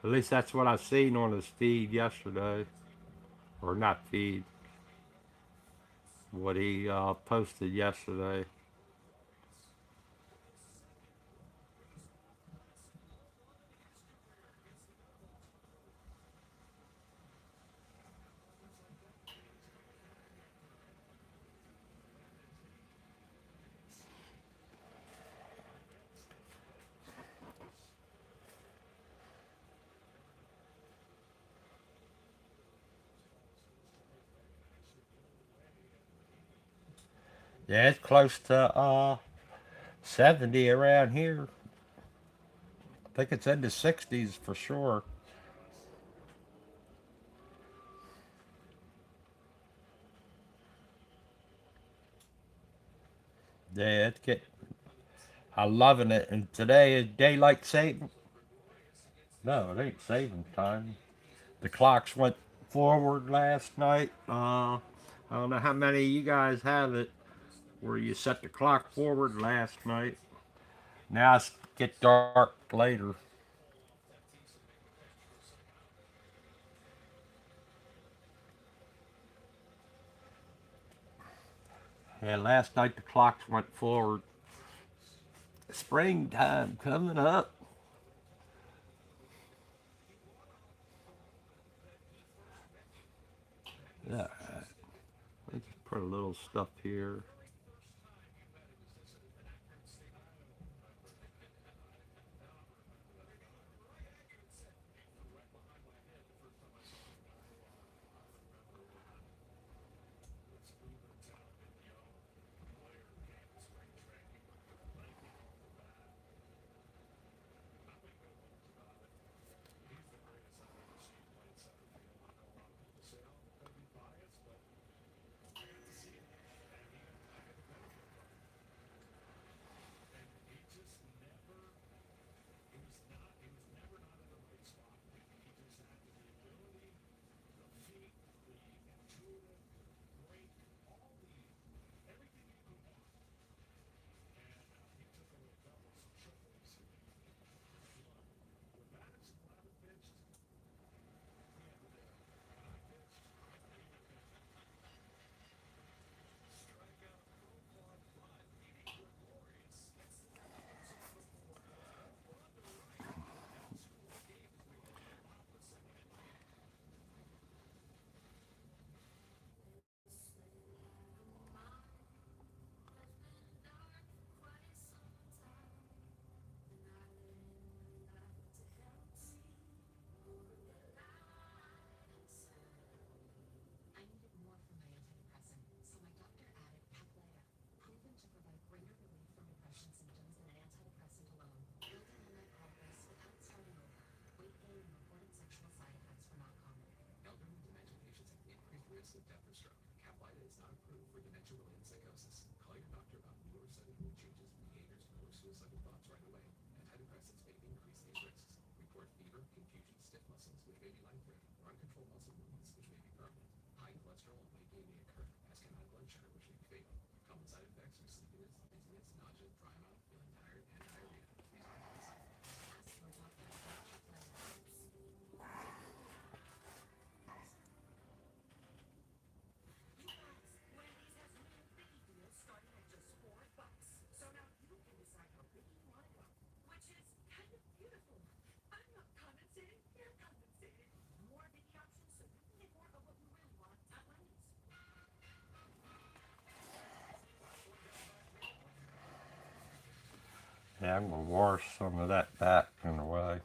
At least that's what I seen on his feed yesterday. Or not feed. What he posted yesterday. Yeah, it's close to 70 around here. I think it's in the 60s for sure. Yeah, it's get. I'm loving it. And today is daylight saving. No, it ain't saving time. The clocks went forward last night. I don't know how many of you guys have it where you set the clock forward last night. Now it's get dark later. And last night the clocks went forward. Springtime coming up. Yeah, let's put a little stuff here. I needed more from my antidepressant, so my doctor added Caplyta, proven to provide greater relief from depression symptoms than an antidepressant alone. Building on that progress without starting over, weight gain and reported sexual side effects were not common. Elderly dementia patients have increased risk of death or stroke. Caplyta is not approved for dementia-related psychosis. Call your doctor about new or sudden mood changes, behaviors, or suicidal thoughts right away. Antidepressants may increase these risks. Report fever, confusion, stiff muscles, which may be life-threatening, or uncontrolled muscle movements, which may be permanent. High cholesterol and weight gain may occur, as can high blood sugar, which may be fatal. Common side effects are sleepiness, dizziness, nausea, dry mouth, feeling tired, and diarrhea. These aren't all side effects. Ask your doctor about Caplyta. You guys, Wendy's has new Biggie deals starting at just $4. So now you can decide how big you want to go, which is kind of beautiful. I'm not compensating, you're compensating. More Biggie options so you can get more of what you really want at Wendy's. Yeah, I'm gonna wash some of that back in a way.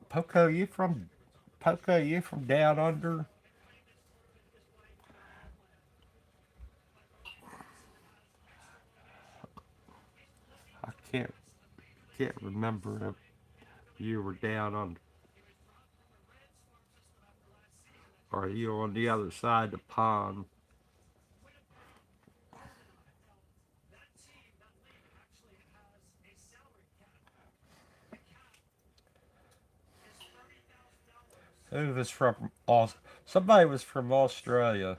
Poco, you from down under? I can't remember if you were down on, or are you on the other side of the pond? Who was from somebody was from Australia.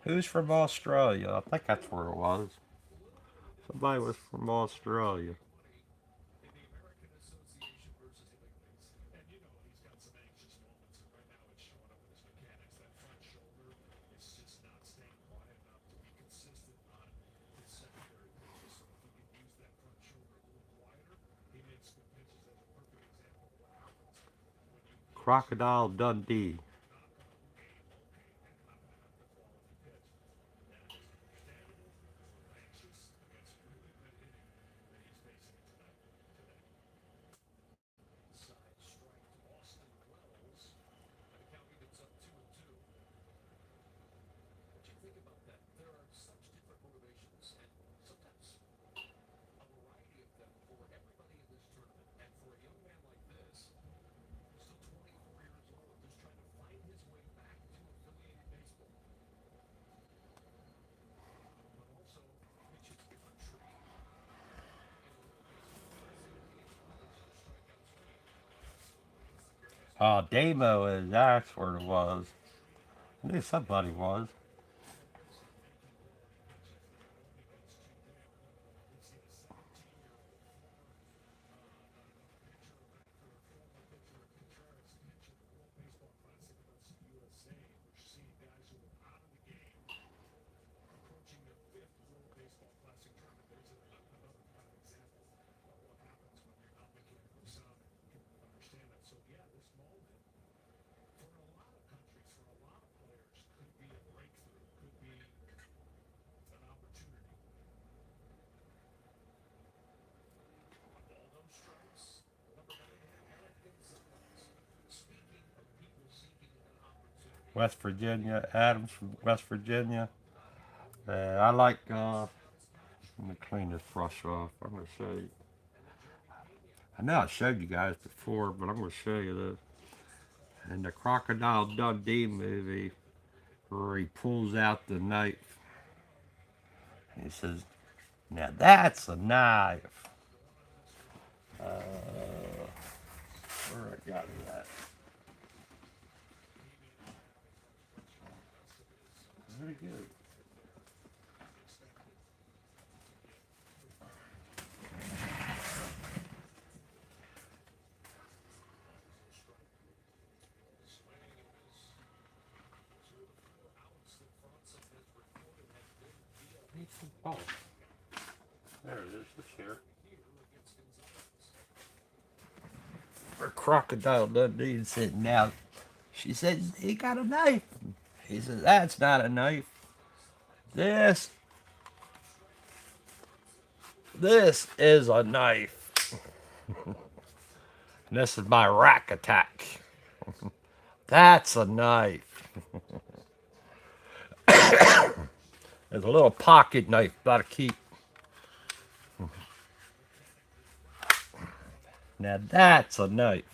Who's from Australia? I think that's where it was. Somebody was from Australia. In the American Association versus Lightweights. And he's got some anxious moments, and right now it's showing up in his mechanics. That front shoulder is just not staying quiet enough to be consistent on his secondary pitches. So if he can use that front shoulder a little quieter, he makes good pitches. That's a perfect example of what happens when you Crocodile Dundee. And for a young man like this, still 24 years old, just trying to find Oh, Demo is, that's where it was. I knew somebody was. West Virginia, Adams from West Virginia. I like, let me clean this brush off. I'm going to show you. I know I showed you guys before, but I'm going to show you this. In the Crocodile Dundee movie, where he pulls out the knife, he says, now that's a knife. Where I got it at? Very good. Oh, there it is, the chair. Where Crocodile Dundee sitting now. She says, he got a knife. He says, that's not a knife. This is a knife. And this is my rack attack. That's a knife. There's a little pocket knife gotta keep. Now that's a knife.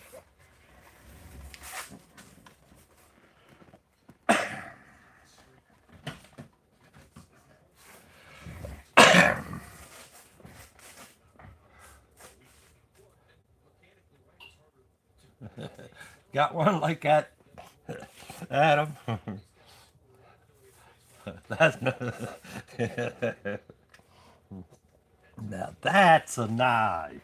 Got one like that, Adam? That's no. Now that's a knife.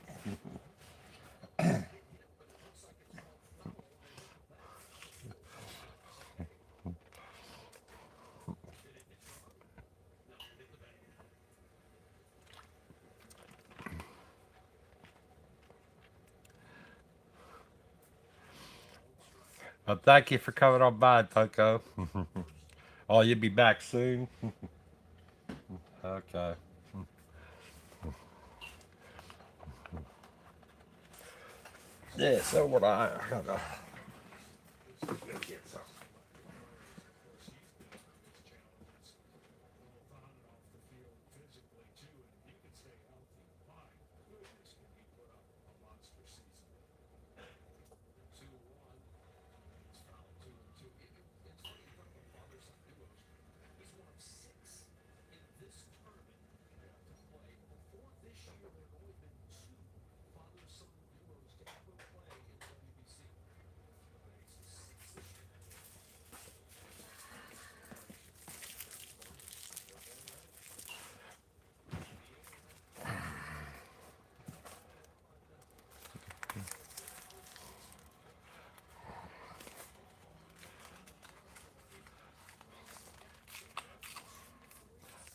Well, thank you for coming on by, Poco. Oh, you'll be back soon? Okay. Yeah, so would I. Get some.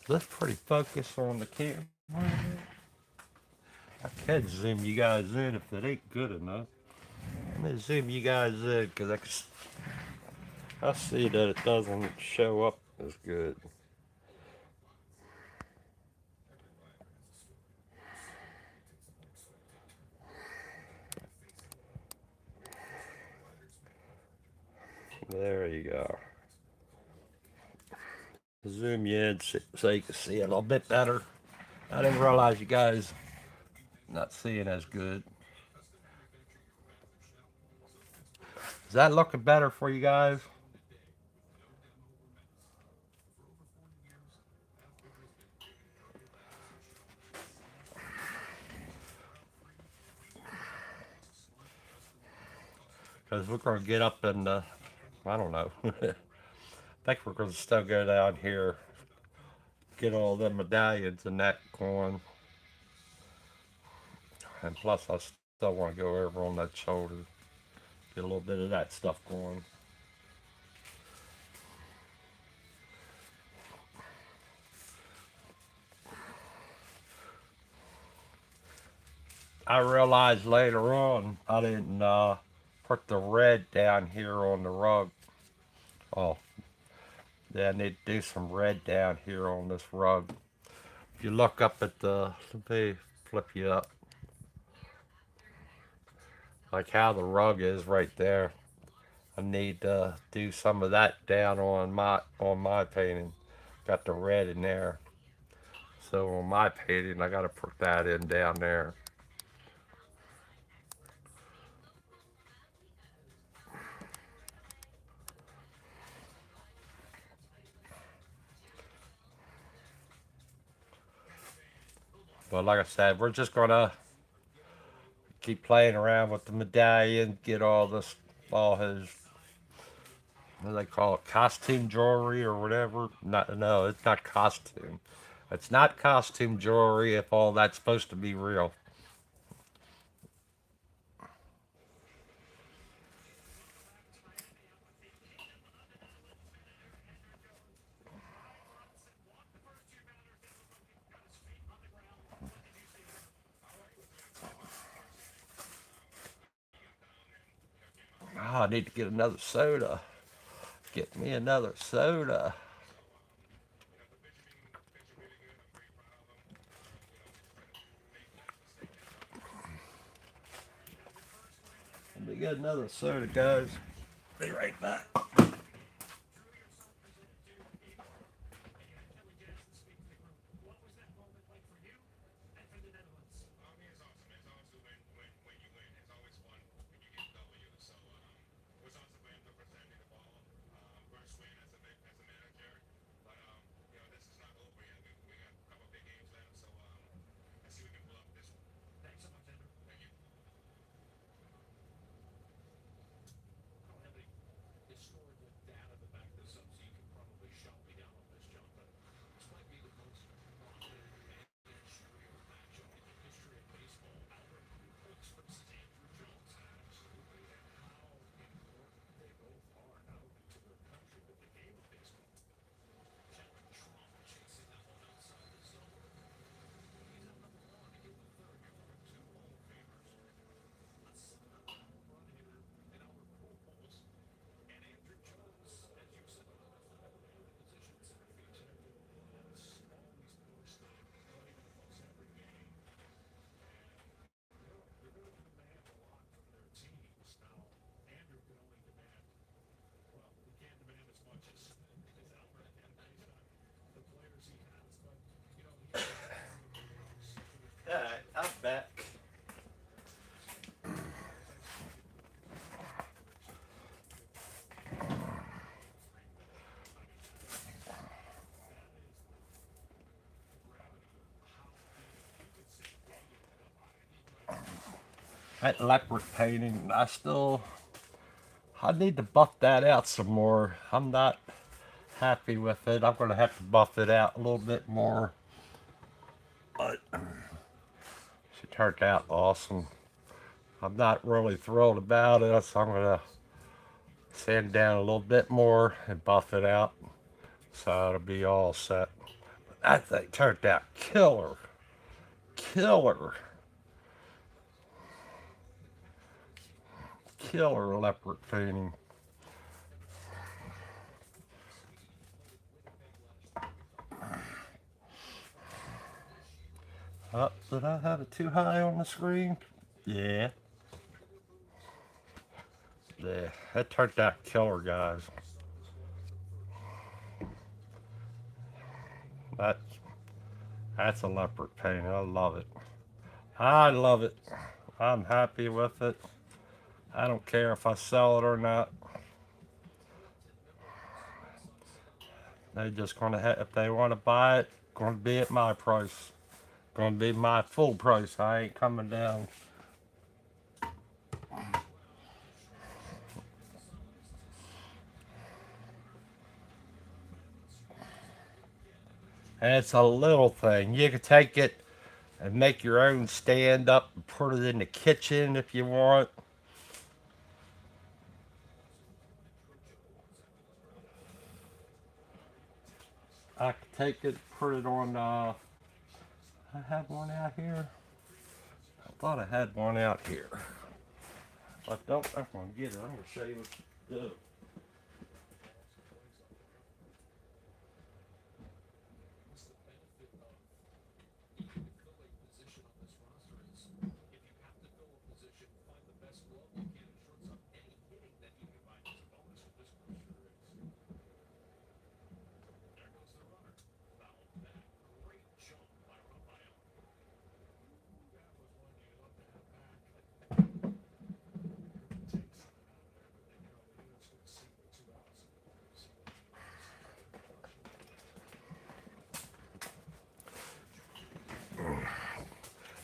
That's pretty focused on the camera. I can zoom you guys in if it ain't good enough. Let me zoom you guys in because I see that it doesn't show up as good. There you go. Zoom you in so you can see it a little bit better. I didn't realize you guys not seeing as good. Is that looking better for you guys? Because we're going to get up in the, I don't know. I think we're going to still go down here, get all the medallions and that going. And plus, I still want to go over on that shoulder, get a little bit of that stuff going. I realized later on I didn't put the red down here on the rug. Oh, yeah, I need to do some red down here on this rug. If you look up at the, let me flip you up, like how the rug is right there. I need to do some of that down on my painting. Got the red in there. So on my painting, I got to put that in down there. But like I said, we're just gonna keep playing around with the medallion, get all his, what do they call it, costume jewelry or whatever. Not, no, it's not costume. It's not costume jewelry if all that's supposed to be real. Oh, I need to get another soda. Get me another soda. Let me get another soda, guys. Be right back. Historical data to back this up, so you can probably shut me down on this, John, but this might be the most prominent and extreme matchup in the history of baseball. Albert Pujols versus Andrew Jones. Absolutely, and how important they both are not only to their country but the game of baseball. Kevin Trump chasing that one outside the zone. He's at number one in the third. You're throwing two Hall of Famers. Let's home run hitter and Albert Pujols. And Andrew Jones, as you said, position center field. That's always pushed putting in almost every game. They're going to demand a lot from their teams. Now, Andrew can only demand, well, he can't demand as much as Albert and based on the players he has, but, you know, Alright, I'm back. That leopard painting, I need to buff that out some more. I'm not happy with it. I'm going to have to buff it out a little bit more. But she turned out awesome. I'm not really thrilled about it, so I'm going to sand down a little bit more and buff it out. So it'll be all set. That thing turned out killer. Killer. Killer leopard painting. Oh, did I have it too high on the screen? Yeah. Yeah, that turned out killer, guys. That's a leopard painting. I love it. I love it. I'm happy with it. I don't care if I sell it or not. They just gonna if they want to buy it, gonna be at my price. Gonna be my full price. I ain't coming down. And it's a little thing. You can take it and make your own stand up and put it in the kitchen if you want. I could take it, put it on. I have one out here. I thought I had one out here. If I don't, I'm gonna get it. I'm gonna show you what to do.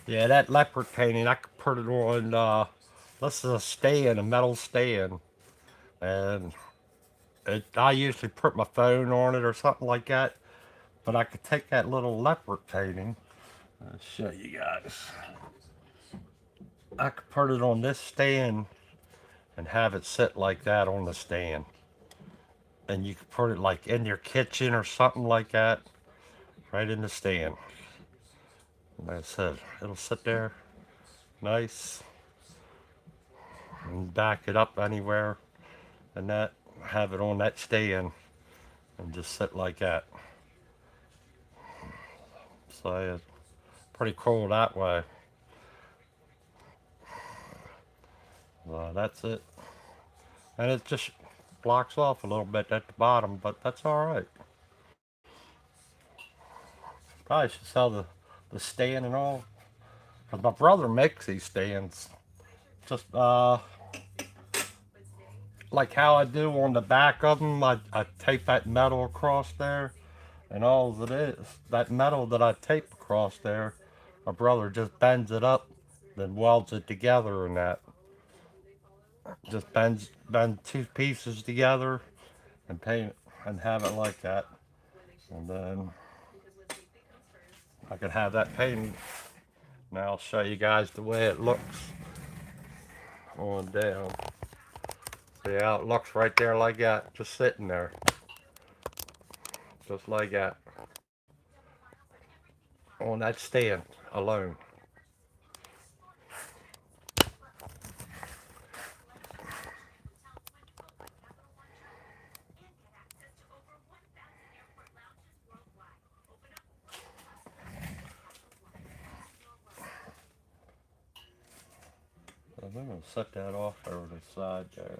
Yeah, that leopard painting, I could put it on. This is a stand, a metal stand, and I usually put my phone on it or something like that. But I could take that little leopard painting. I'll show you guys. I could put it on this stand and have it sit like that on the stand. And you could put it like in your kitchen or something like that, right in the stand. Like I said, it'll sit there nice and back it up anywhere and that, have it on that stand and just sit like that. So it's pretty cool that way. That's it. And it just blocks off a little bit at the bottom, but that's alright. Probably should sell the stand and all. Because my brother makes these stands. Just like how I do on the back of them, I tape that metal across there. And all it is, that metal that I tape across there, my brother just bends it up, then welds it together and that. Just bend two pieces together and paint it and have it like that. And then I could have that painted. Now I'll show you guys the way it looks on down. See how it looks right there like that, just sitting there. Just like that. On that stand alone. I'm going to set that off over the side there.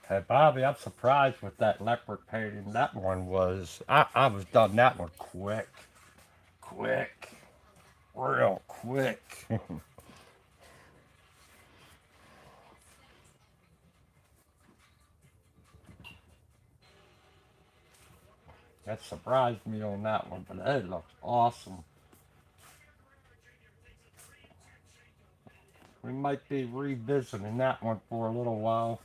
Hey Bobby, I'm surprised with that leopard painting. That one was, I was done that one quick. Quick. Real quick. That surprised me on that one, but it looks awesome. We might be revisiting that one for a little while.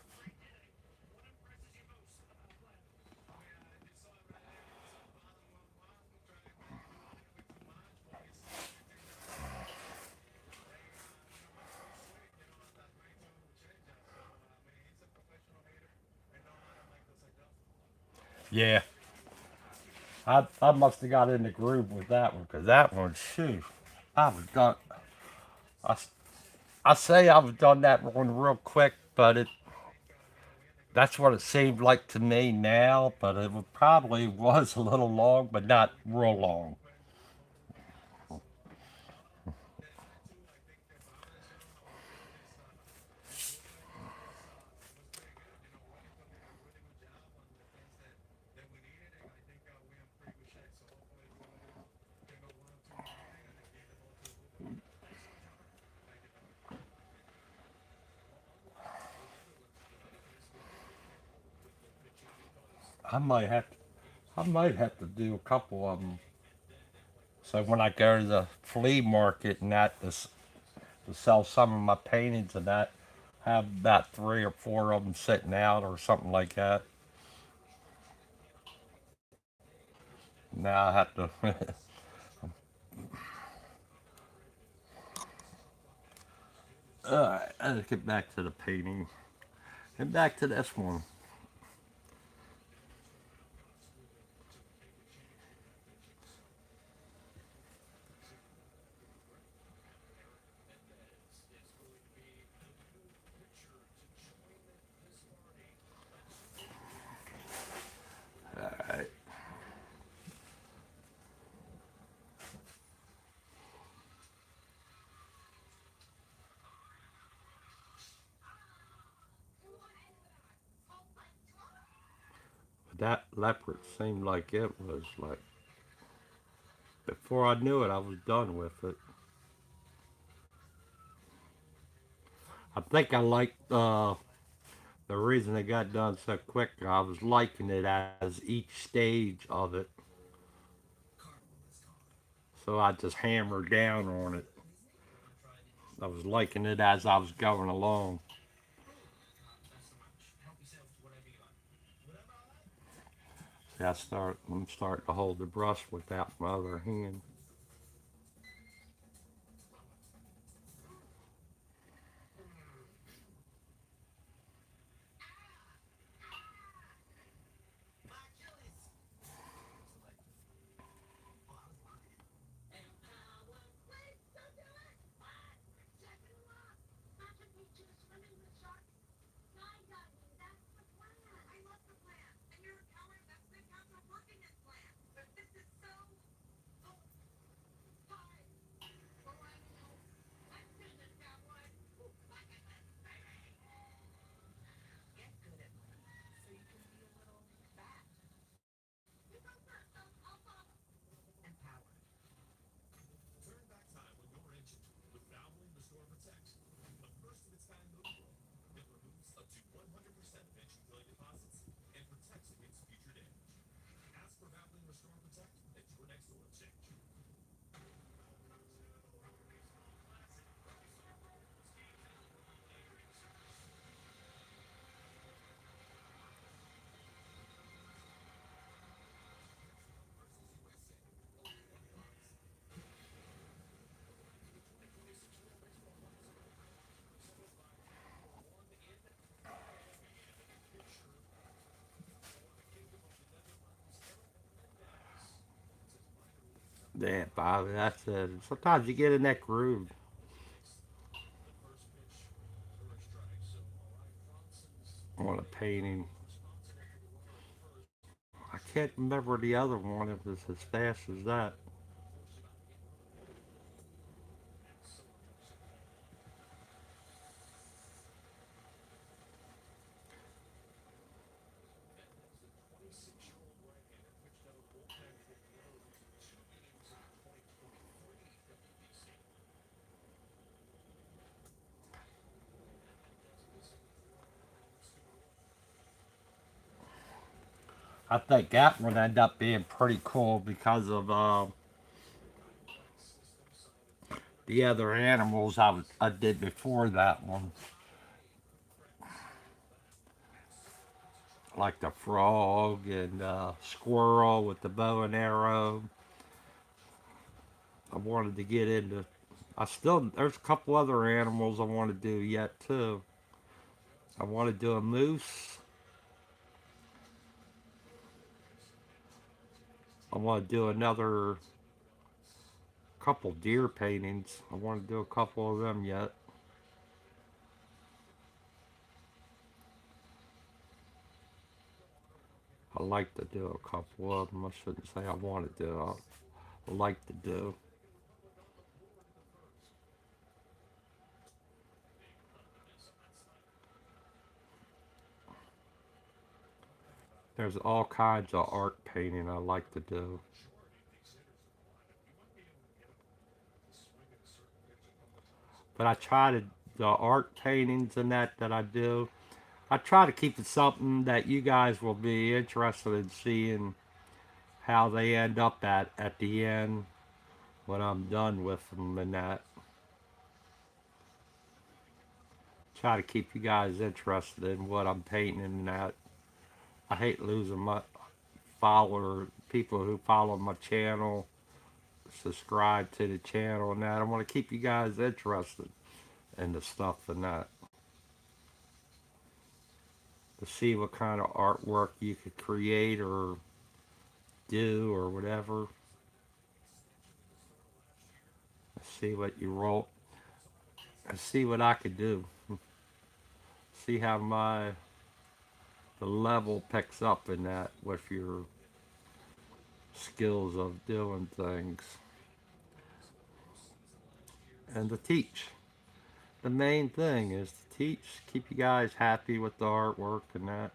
Yeah. I must have got in the groove with that one, because that one, shoot, I was done. I, I say I was done that one real quick, but that's what it seemed like to me now, but it probably was a little long, but not real long. I might have to do a couple of them. So when I go to the flea market and that to sell some of my paintings and that, have about 3 or 4 of them sitting out or something like that. Now I have to. Alright, let's get back to the painting. Get back to this one. Alright. That leopard seemed like it was like, before I knew it, I was done with it. I think I liked the reason it got done so quick. I was liking it as each stage of it, so I just hammered down on it. I was liking it as I was going along. See, I'm starting to hold the brush without my other hand. Yeah, Bobby, that's it. Sometimes you get in that groove on a painting. I can't remember the other one. It was as fast as that. I think that one ended up being pretty cool because of the other animals I did before that one, like the frog and squirrel with the bow and arrow. I wanted to get into. There's a couple other animals I want to do yet too. I want to do a moose. I want to do another couple deer paintings. I want to do a couple of them yet. I like to do a couple of them. I shouldn't say I want to do. I like to do. There's all kinds of art painting I like to do. But I try to, the art paintings and that I do, I try to keep it something that you guys will be interested in seeing how they end up at the end when I'm done with them and that. Try to keep you guys interested in what I'm painting and that. I hate losing my people who follow my channel, subscribe to the channel and that. I want to keep you guys interested in the stuff and that. To see what kind of artwork you could create or do or whatever. See what you wrote. See what I could do. See how the level picks up in that with your skills of doing things. And to teach. The main thing is to teach, keep you guys happy with the artwork and that.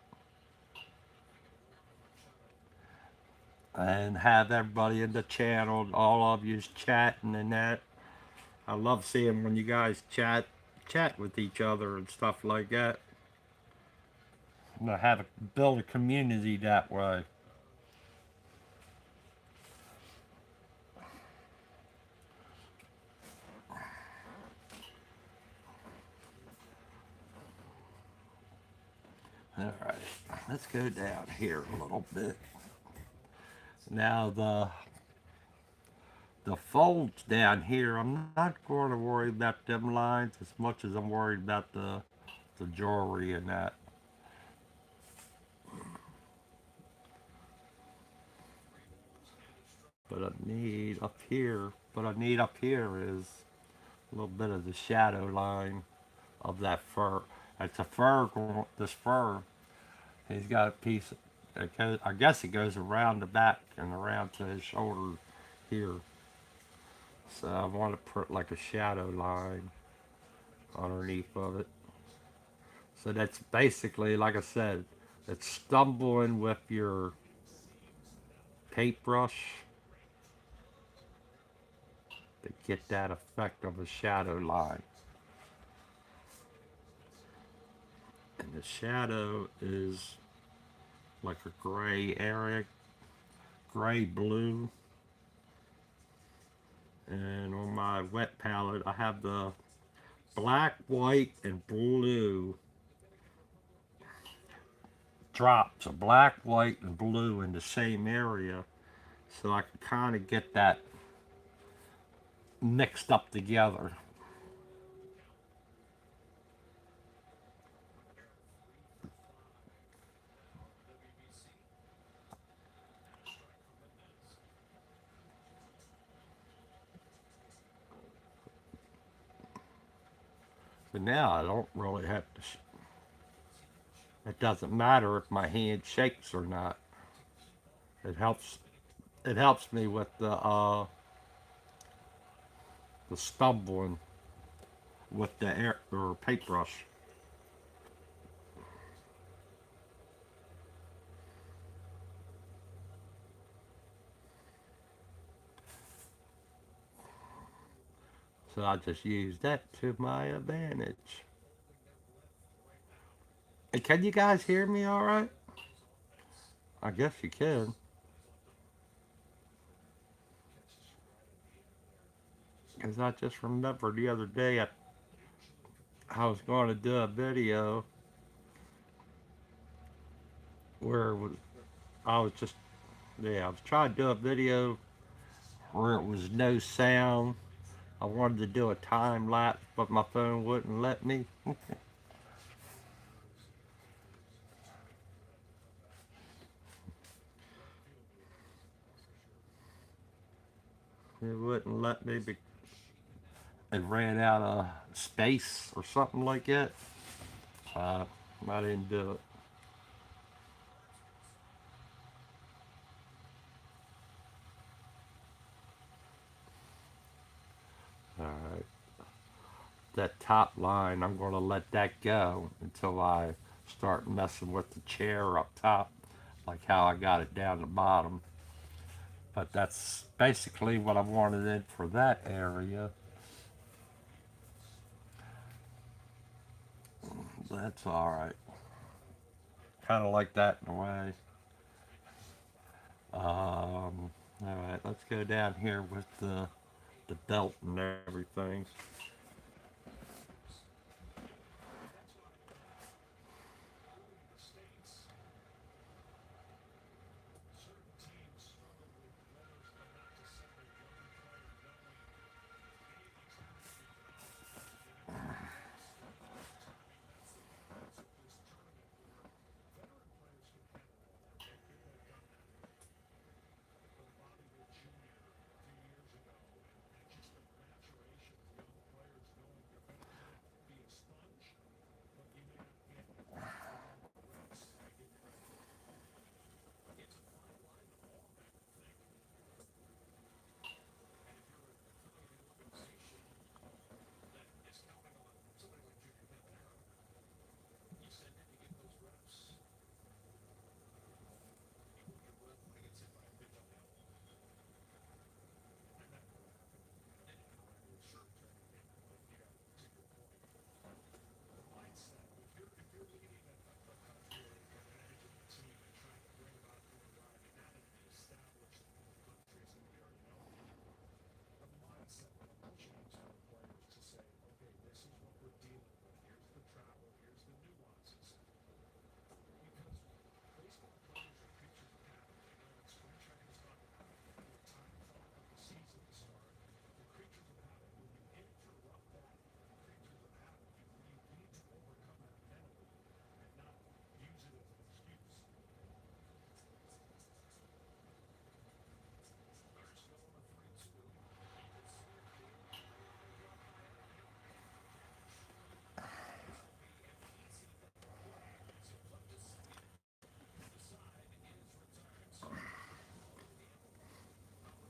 And have everybody in the channel, all of you chatting and that. I love seeing when you guys chat with each other and stuff like that. And to build a community that way. All right, let's go down here a little bit. Now the folds down here, I'm not going to worry about them lines as much as I'm worried about the jewelry and that. But I need up here is a little bit of the shadow line of that fur. It's a fur, this fur. He's got a piece, I guess it goes around the back and around to his shoulder here. So I want to put like a shadow line underneath of it. So that's basically, like I said, it's stumbling with your paintbrush to get that effect of a shadow line. And the shadow is like a gray area, gray blue. And on my wet palette, I have the black, white, and blue drops of black, white, and blue in the same area. So I can kind of get that mixed up together. So now I don't really have to, it doesn't matter if my hand shakes or not. It helps me with the stumbling with the air or paintbrush. So I just use that to my advantage. And can you guys hear me all right? I guess you can. Because I just remembered the other day I was going to do a video where I was just, I was trying to do a video where it was no sound. I wanted to do a time lapse, but my phone wouldn't let me. It wouldn't let me. It ran out of space or something like that. I didn't do it. Alright. That top line, I'm going to let that go until I start messing with the chair up top, like how I got it down the bottom. But that's basically what I wanted in for that area. That's alright. kind of like that in a way. All right, let's go down here with the belt and everything.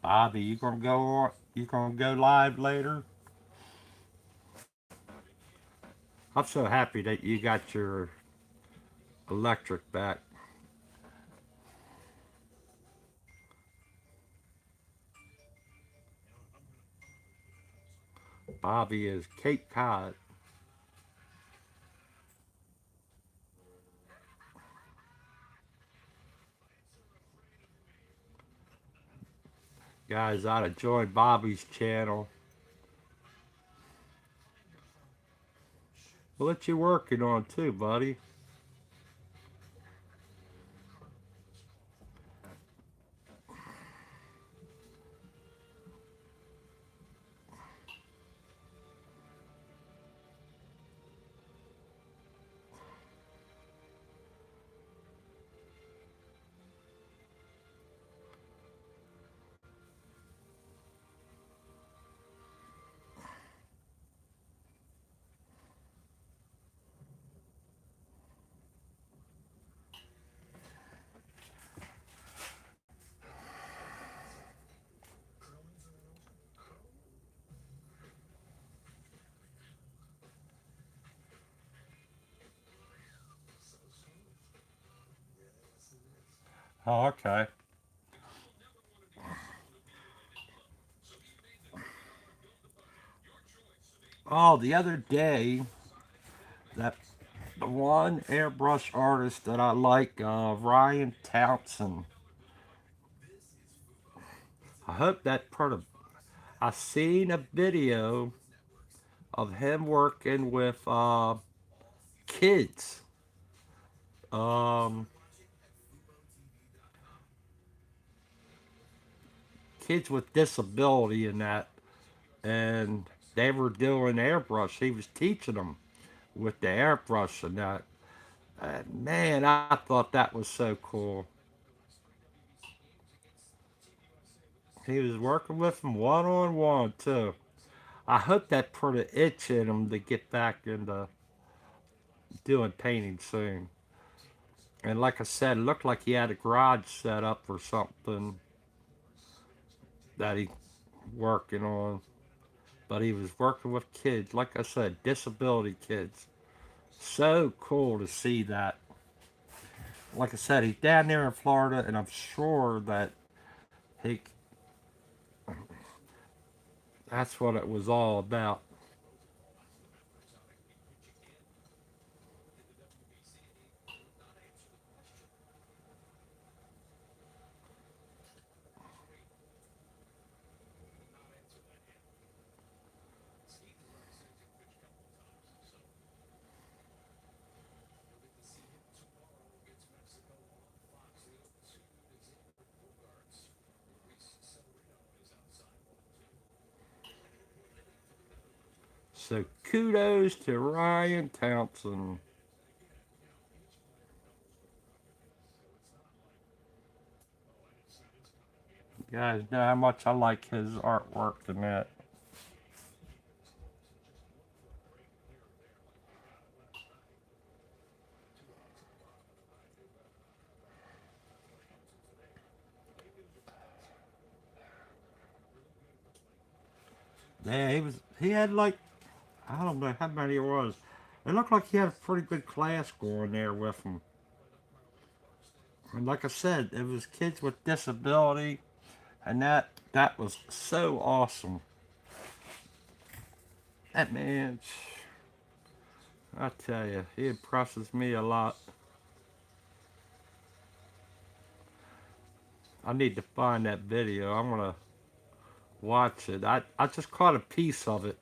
Bobby, you gonna go live later? I'm so happy that you got your electric back. Bobby is Cape Cod. Guys, ought to join Bobby's channel. What you working on too, buddy? Oh, okay. Oh, the other day, that the one airbrush artist that I like, Ryan Townsend. I hope that part of. I seen a video of him working with kids. Um, Kids with disability and that, and they were doing airbrush. He was teaching them with the airbrush and that. And man, I thought that was so cool. He was working with them one on one too. I hope that put an itch in him to get back into doing painting soon. And like I said, it looked like he had a garage set up or something that he working on. But he was working with kids, like I said, disability kids. So cool to see that. Like I said, he's down there in Florida, and I'm sure that he that's what it was all about. So kudos to Ryan Townsend. You guys know how much I like his artwork in that. Yeah, he had like, I don't know how many it was. It looked like he had a pretty good class going there with him. And like I said, it was kids with disability, and that was so awesome. That man, I tell you, he impresses me a lot. I need to find that video. I'm gonna watch it. I just caught a piece of it.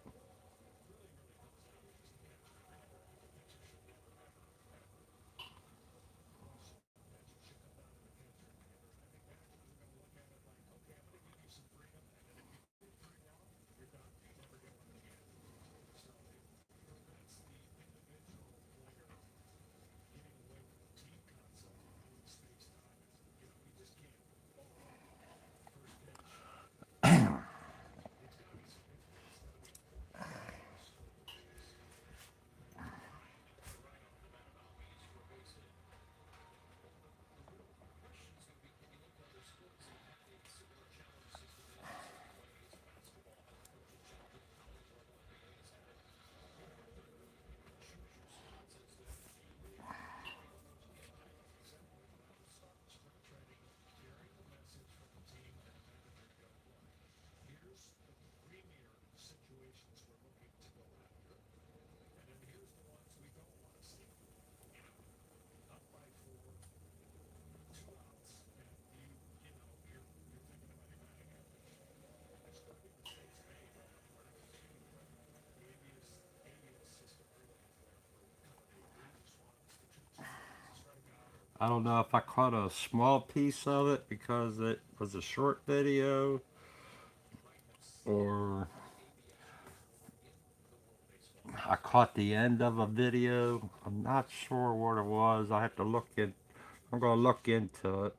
I don't know if I caught a small piece of it because it was a short video, or I caught the end of a video. I'm not sure what it was. I have to look in. I'm gonna look into it.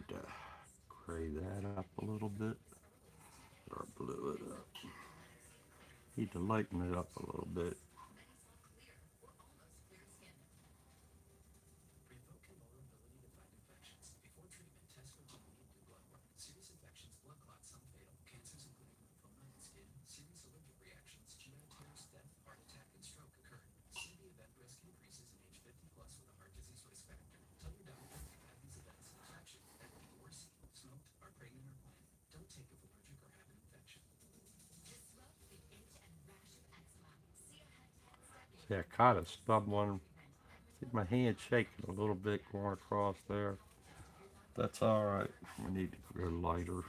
to gray that up a little bit, or blue it up. Need to lighten it up a little bit. Revoking vulnerability to fight infections. Before treatment, test for TB and do blood work. Serious infections, blood clots, some fatal. Cancers including lymphoma and skin. Serious allergic reactions, GI tears, death, heart attack, and stroke occur. See the event risk increases in age 50 plus with a heart disease risk factor. Tell your doctor if you've had these events and infections that you or seen, smoked, are pregnant or planning. Don't take if allergic or have an infection. Disrupt the itch and rash of eczema. See a head-to-head study. See, I kind of stubbed one. See my hand shaking a little bit going across there. That's all right. We need to go lighter.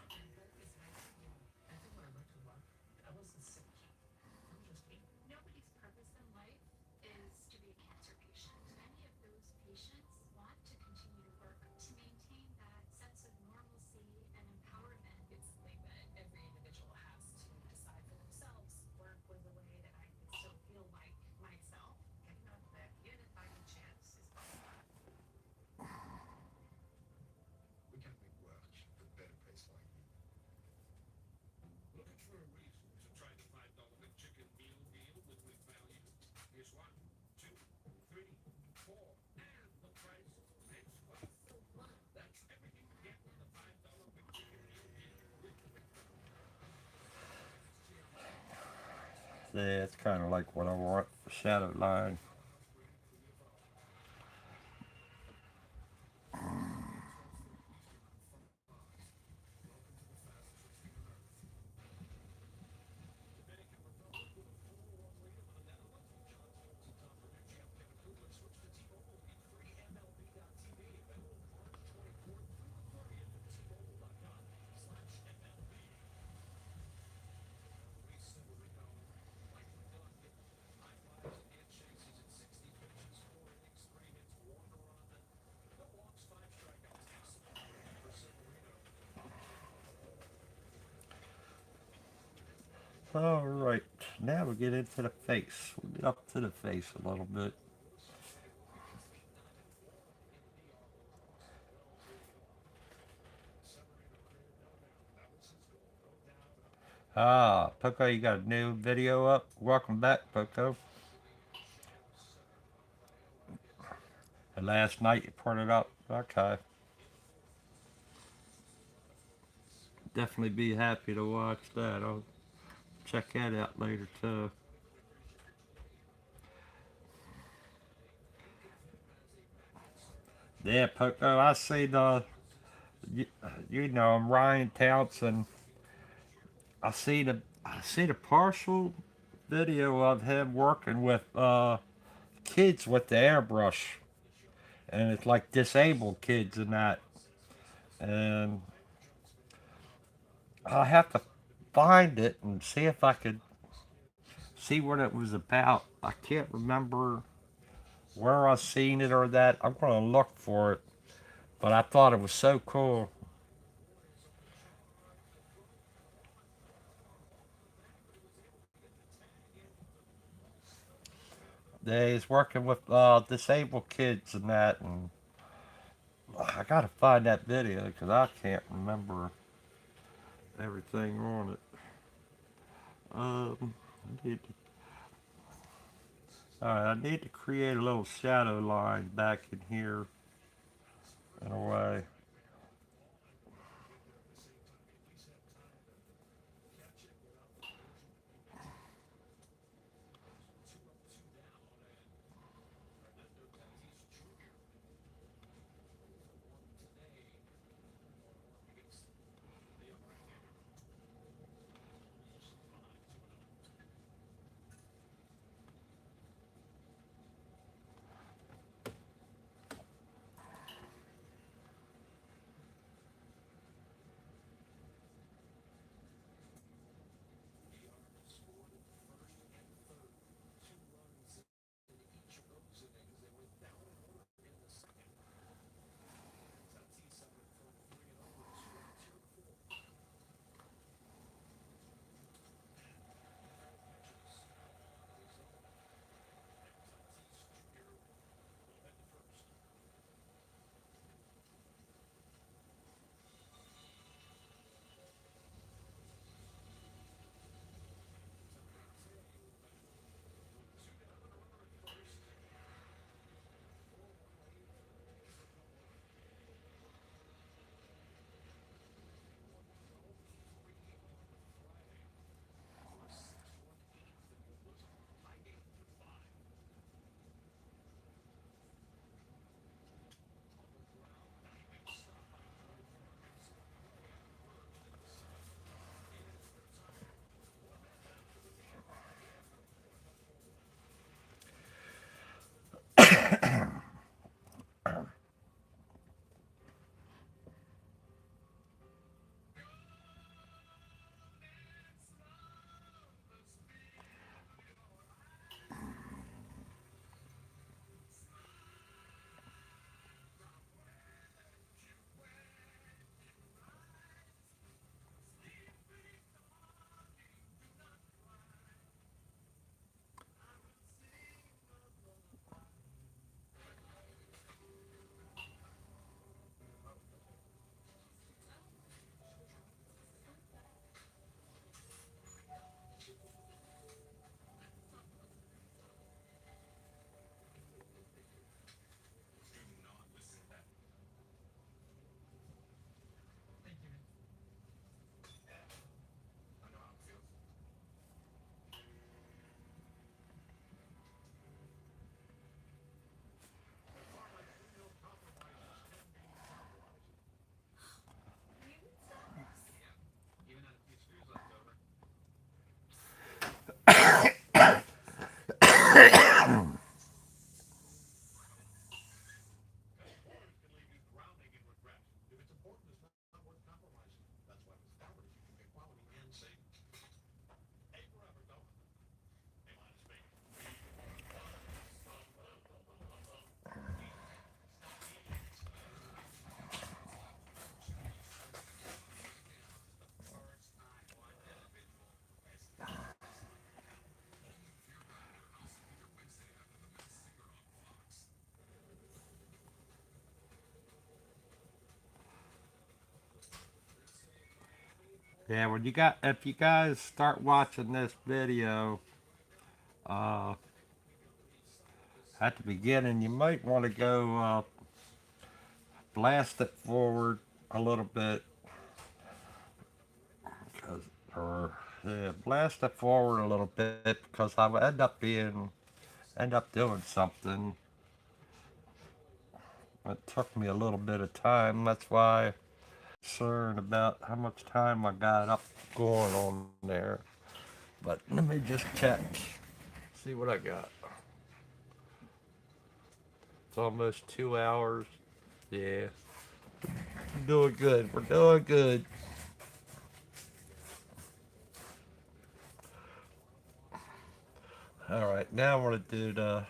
Nobody's purpose in life is to be a cancer patient. Many of those patients want to continue to work to maintain that sense of normalcy and empowerment. It's something that every individual has to decide for themselves. Work was a way that I could still feel like myself. You know, that you're the fighting chance is possible. We can make work a better place for you. Looking for a reason to try the $5 McChicken meal deal with value? Here's 1, 2, 3, 4, and the price makes 1 for 1. That's everything you get with the $5 McChicken meal deal with See, it's kind of like what I want, the shadow line. All right, now we get into the face. We'll get up to the face a little bit. Ah, Poco, you got a new video up? Welcome back, Poco. And last night you put it up. Okay. Definitely be happy to watch that. I'll check that out later too. Yeah, Poco, I see you know him, Ryan Townsend. I see the partial video of him working with kids with the airbrush, and it's like disabled kids and that. And I have to find it and see if I could see what it was about. I can't remember where I seen it or that. I'm gonna look for it, but I thought it was so cool. He's working with disabled kids and that, and I gotta find that video because I can't remember everything on it. I need to, all right, I need to create a little shadow line back in here in a way. Yeah, when you got if you guys start watching this video, uh, at the beginning, you might want to go blast it forward a little bit, 'cause, or yeah, blast it forward a little bit because I would end up doing something. It took me a little bit of time. That's why I'm concerned about how much time I got up going on there. But let me just check, see what I got. It's almost 2 hours. Yeah, we're doing good. We're doing good. All right, now I'm gonna do the.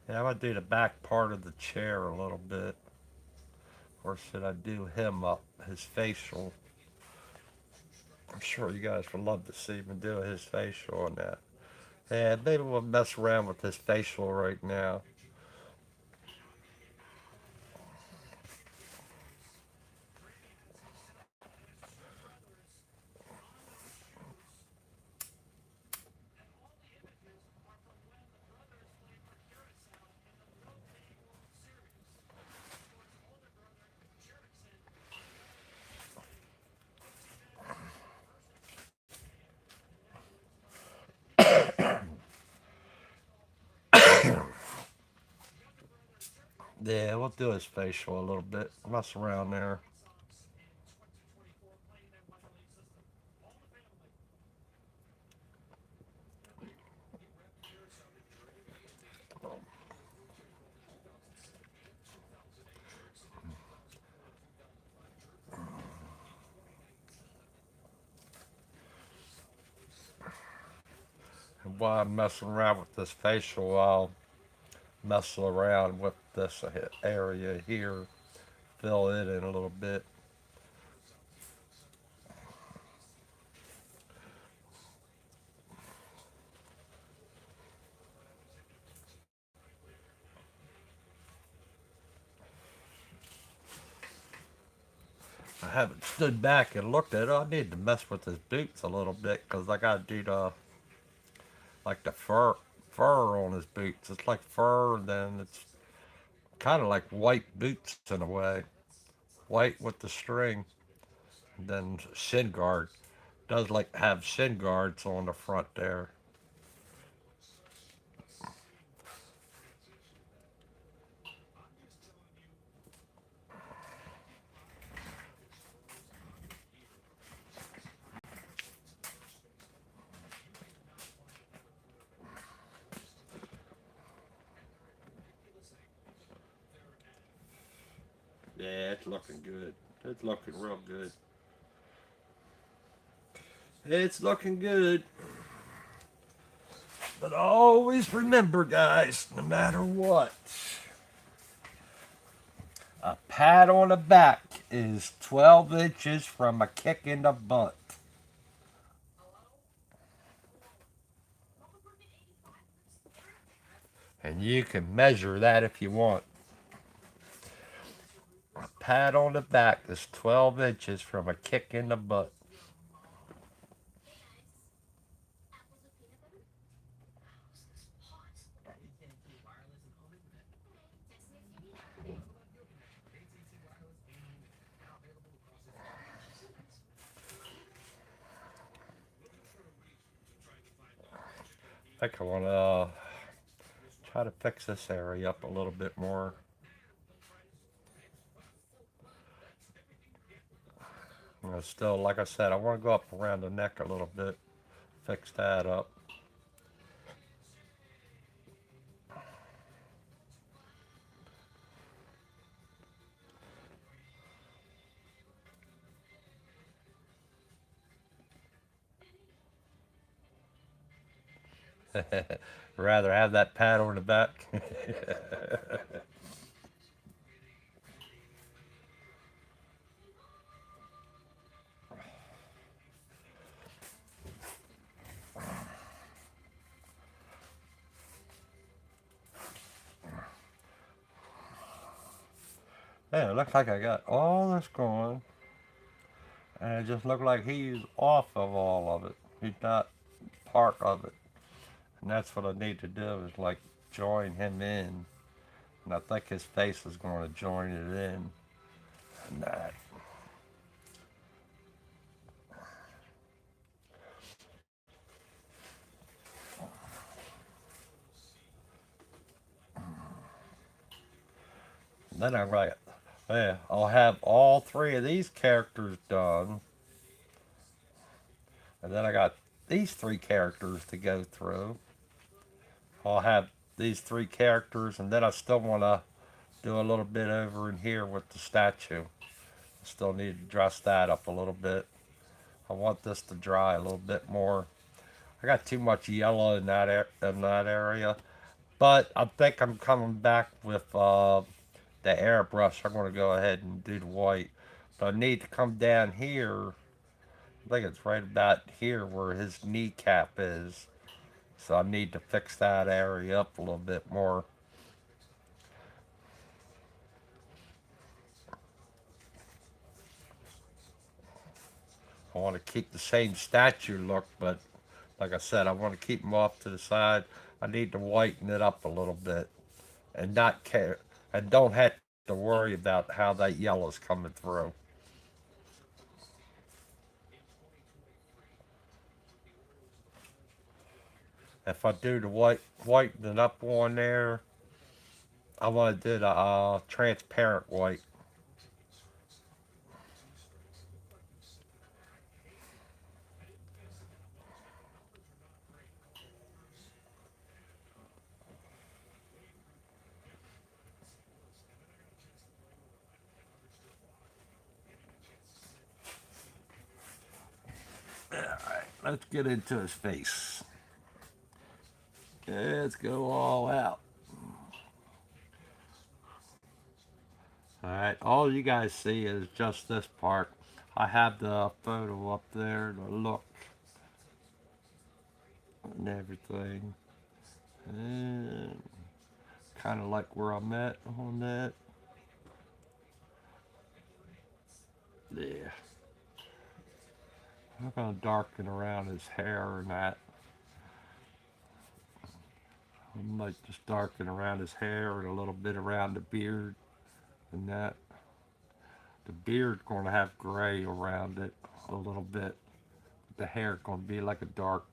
Yeah, I'm gonna do the back part of the chair a little bit, or should I do him up, his facial? I'm sure you guys would love to see me do his facial on that. Yeah, maybe we'll mess around with his facial right now. Yeah, we'll do his facial a little bit. Mess around there. And while I'm messing around with this facial, I'll mess around with this area here. Fill it in a little bit. I haven't stood back and looked at it. I need to mess with his boots a little bit because I gotta do the fur on his boots. It's like fur, and then it's kind of like white boots in a way, white with the string. And then shin guard does like have shin guards on the front there. Yeah, it's looking good. It's looking real good. It's looking good. But always remember, guys, no matter what, a pat on the back is 12 inches from a kick in the butt. And you can measure that if you want. A pat on the back is 12 inches from a kick in the butt. I think I want to try to fix this area up a little bit more. Still, like I said, I want to go up around the neck a little bit, fix that up. Rather have that pat on the back. Yeah, it looks like I got all this going, and it just looked like he's off of all of it. He's not part of it, and that's what I need to do is like join him in, and I think his face is going to join it in, and that. Then I'm like, yeah, I'll have all three of these characters done, and then I got these three characters to go through. I'll have these three characters, and then I still want to do a little bit over in here with the statue. I still need to dress that up a little bit. I want this to dry a little bit more. I got too much yellow in that area, but I think I'm coming back with the airbrush. I'm going to go ahead and do the white, but I need to come down here. I think it's right about here where his kneecap is. So I need to fix that area up a little bit more. I want to keep the same statue look, but like I said, I want to keep them off to the side. I need to whiten it up a little bit and not care and don't have to worry about how that yellow's coming through. If I do the whitening up on there, I want to do the transparent white. Alright, let's get into his face. Let's go all out. Alright, all you guys see is just this part. I have the photo up there, the look and everything. And kind of like where I'm at on that. Yeah. I'm gonna darken around his hair and that. I might just darken around his hair and a little bit around the beard and that. The beard's gonna have gray around it a little bit. The hair gonna be like a dark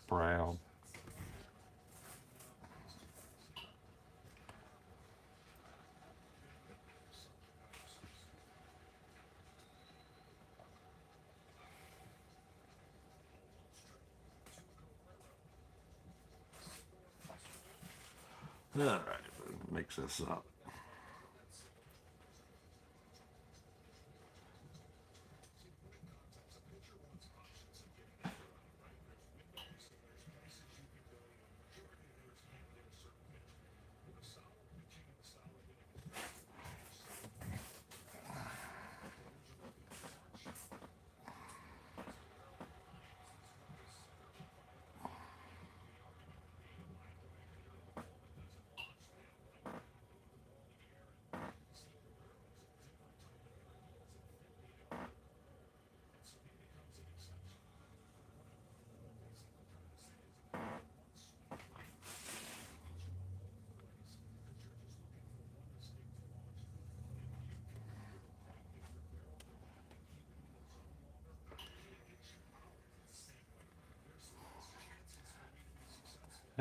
brown. Alright, mix this up.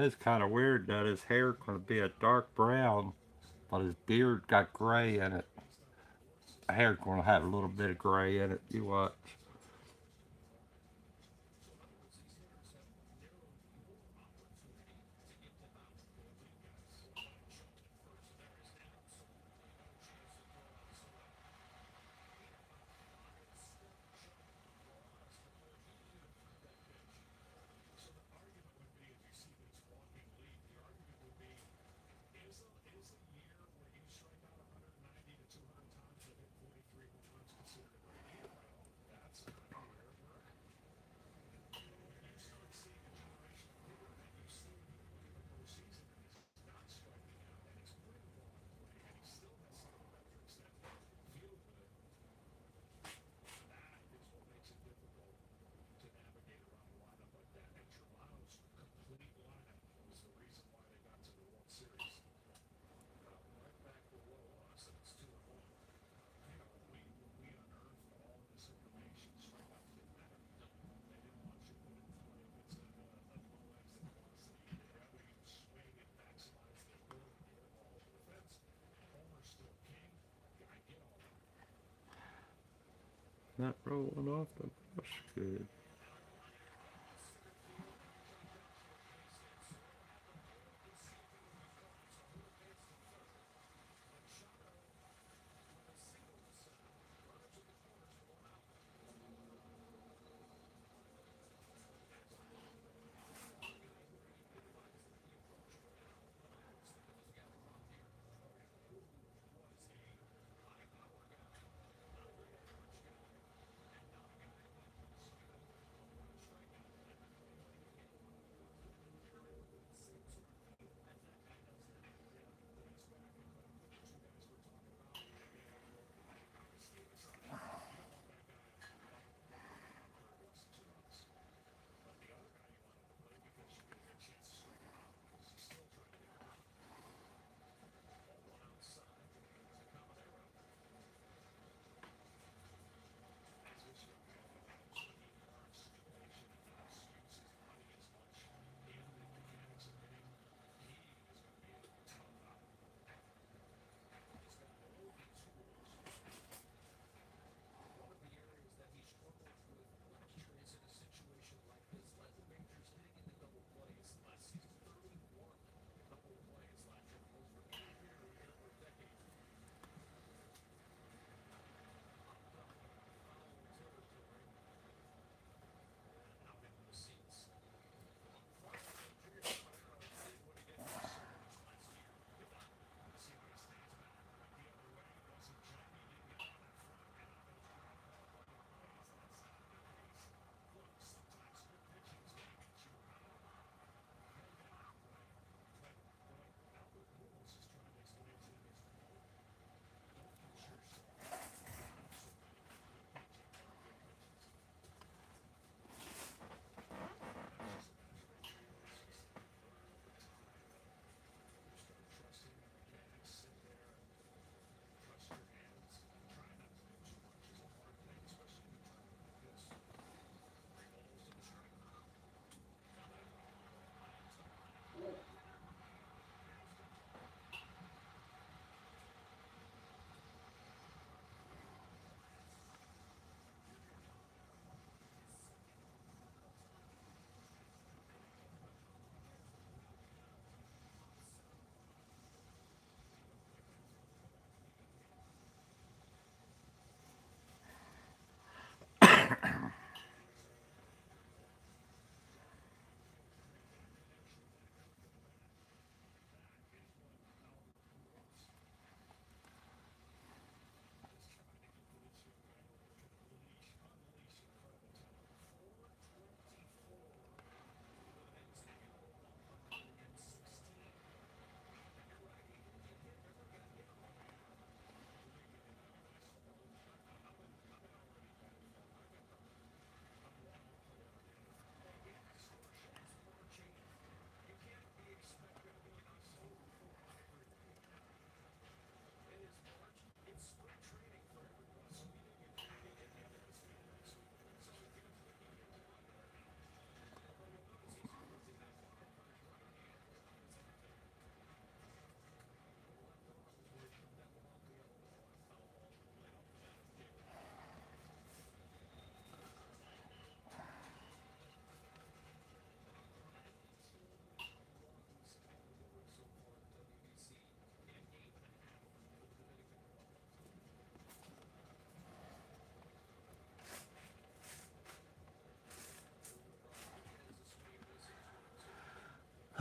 It's kind of weird that his hair gonna be a dark brown, but his beard got gray in it. The hair's gonna have a little bit of gray in it. You watch. Not rolling off the brush good.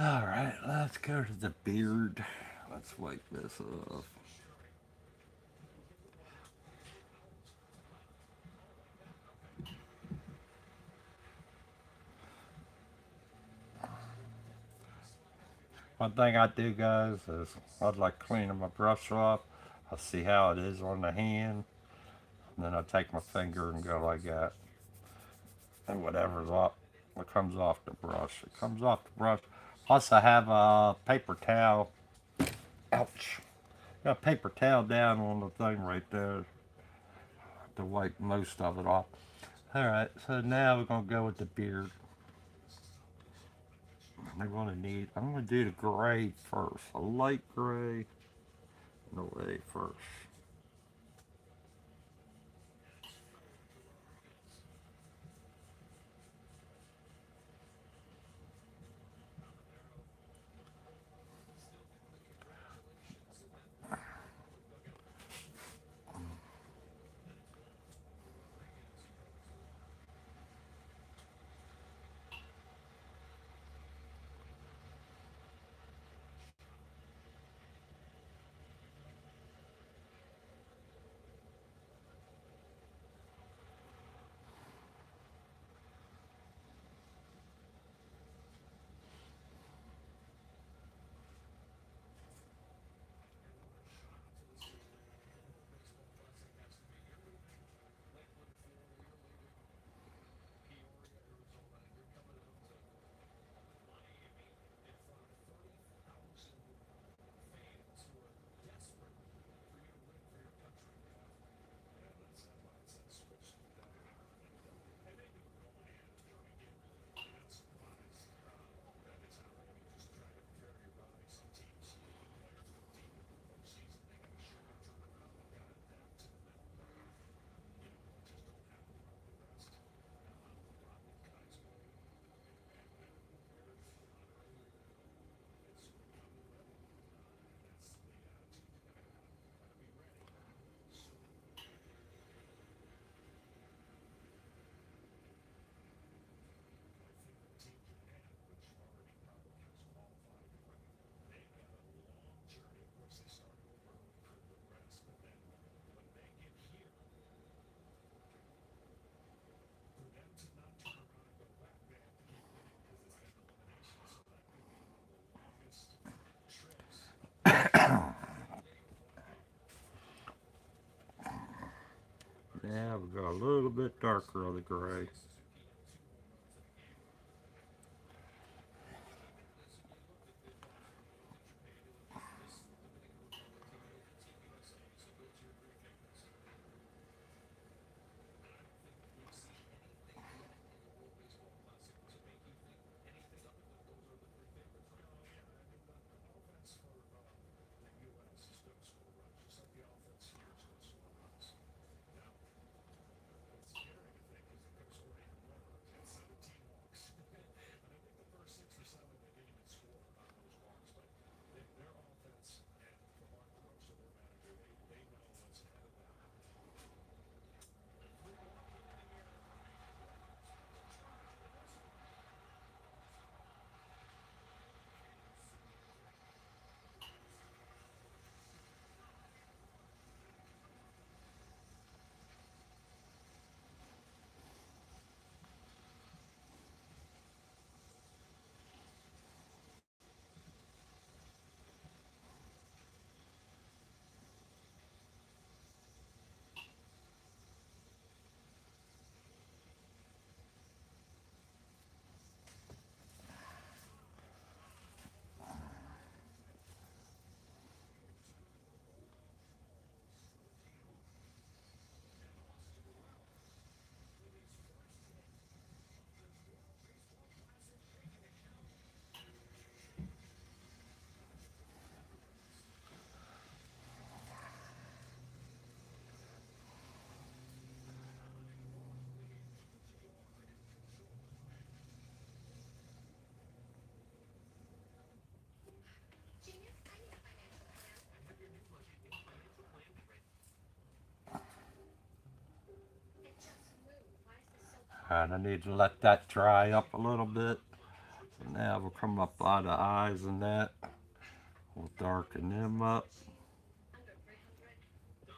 All right, let's go to the beard. Let's wipe this off. One thing I do, guys, is I'd like cleaning my brush off. I see how it is on the hand, and then I take my finger and go like that, and whatever's off, what comes off the brush, it comes off the brush. Plus, I have a paper towel. Ouch! Got a paper towel down on the thing right there to wipe most of it off. All right, so now we're gonna go with the beard. I'm gonna do the gray first, a light gray, the way first. a little bit darker of the gray. Genius, I need a financial plan. I have your new money and financial plan be ready. It just flew. Why is this so And I need to let that dry up a little bit. Now we'll come up by the eyes and that. We'll darken them up. under 300? Done.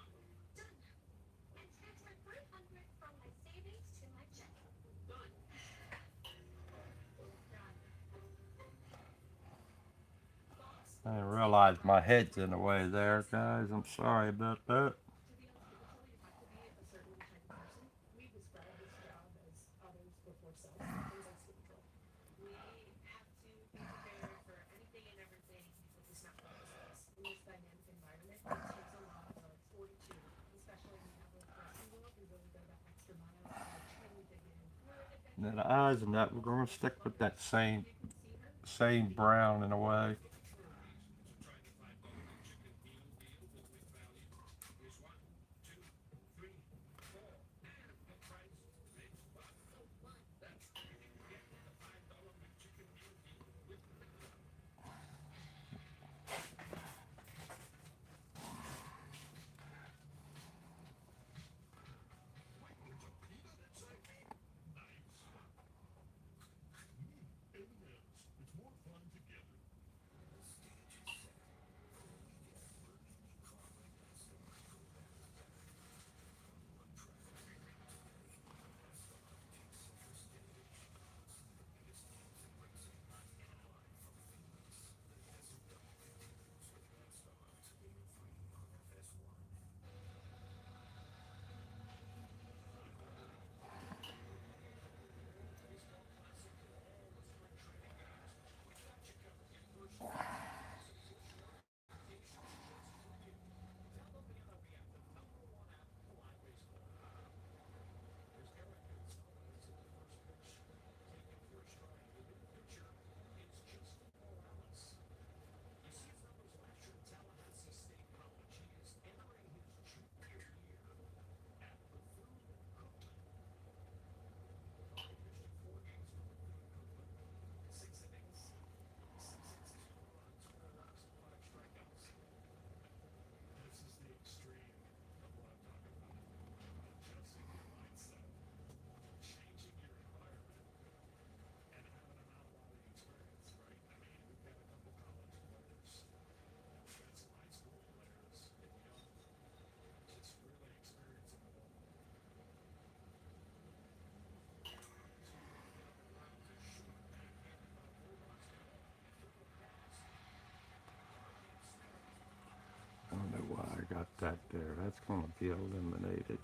And transfer 300 from my savings to my checking. Done. Done. I didn't realize my head's in the way there, guys. I'm sorry about that. To be honest, people tell you have to be a certain type of person. We describe this job as others before self. Sometimes that's the control. We have to be prepared for anything and everything with this network business. In this dynamic environment, it takes a lot of fortitude, especially when you have a pressing world. We really go that extra mile to really dig in. And then the eyes and that, we're going to stick with that same brown in a way. Try the $5 chicken meal deal with value. Here's 1, 2, 3, 4, and the price is $1. That's where you can get the $5 chicken meal deal with value. Wait, there's a peanut inside me? Nice. M&M's. It's more fun together. This is the extreme of what I'm talking about. Adjusting your mindset, changing your environment, and having an outlawing experience, right? I mean, we've got a couple college players, we've got some high school players, and just really experiencing it all. I don't know why I got that there. That's going to be eliminated.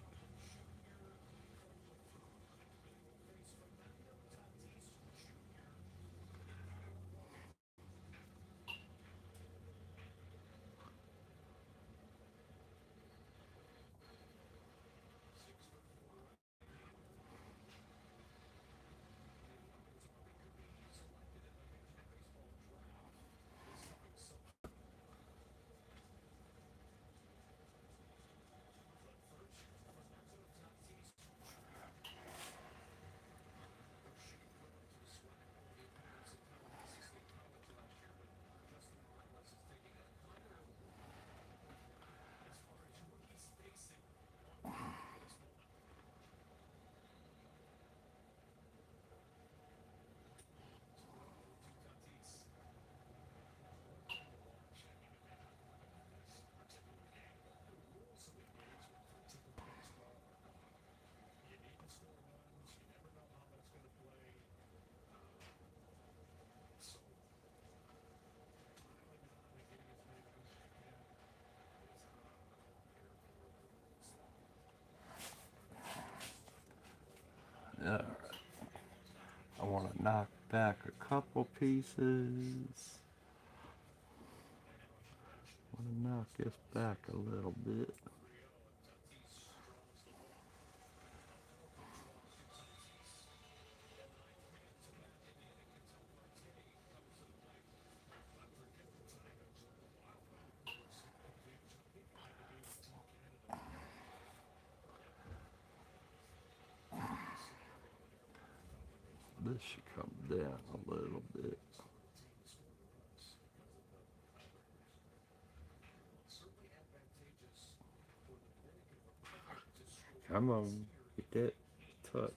knock back a couple pieces. Want to knock this back a little bit. This should come down a little bit. Come on, get that touch.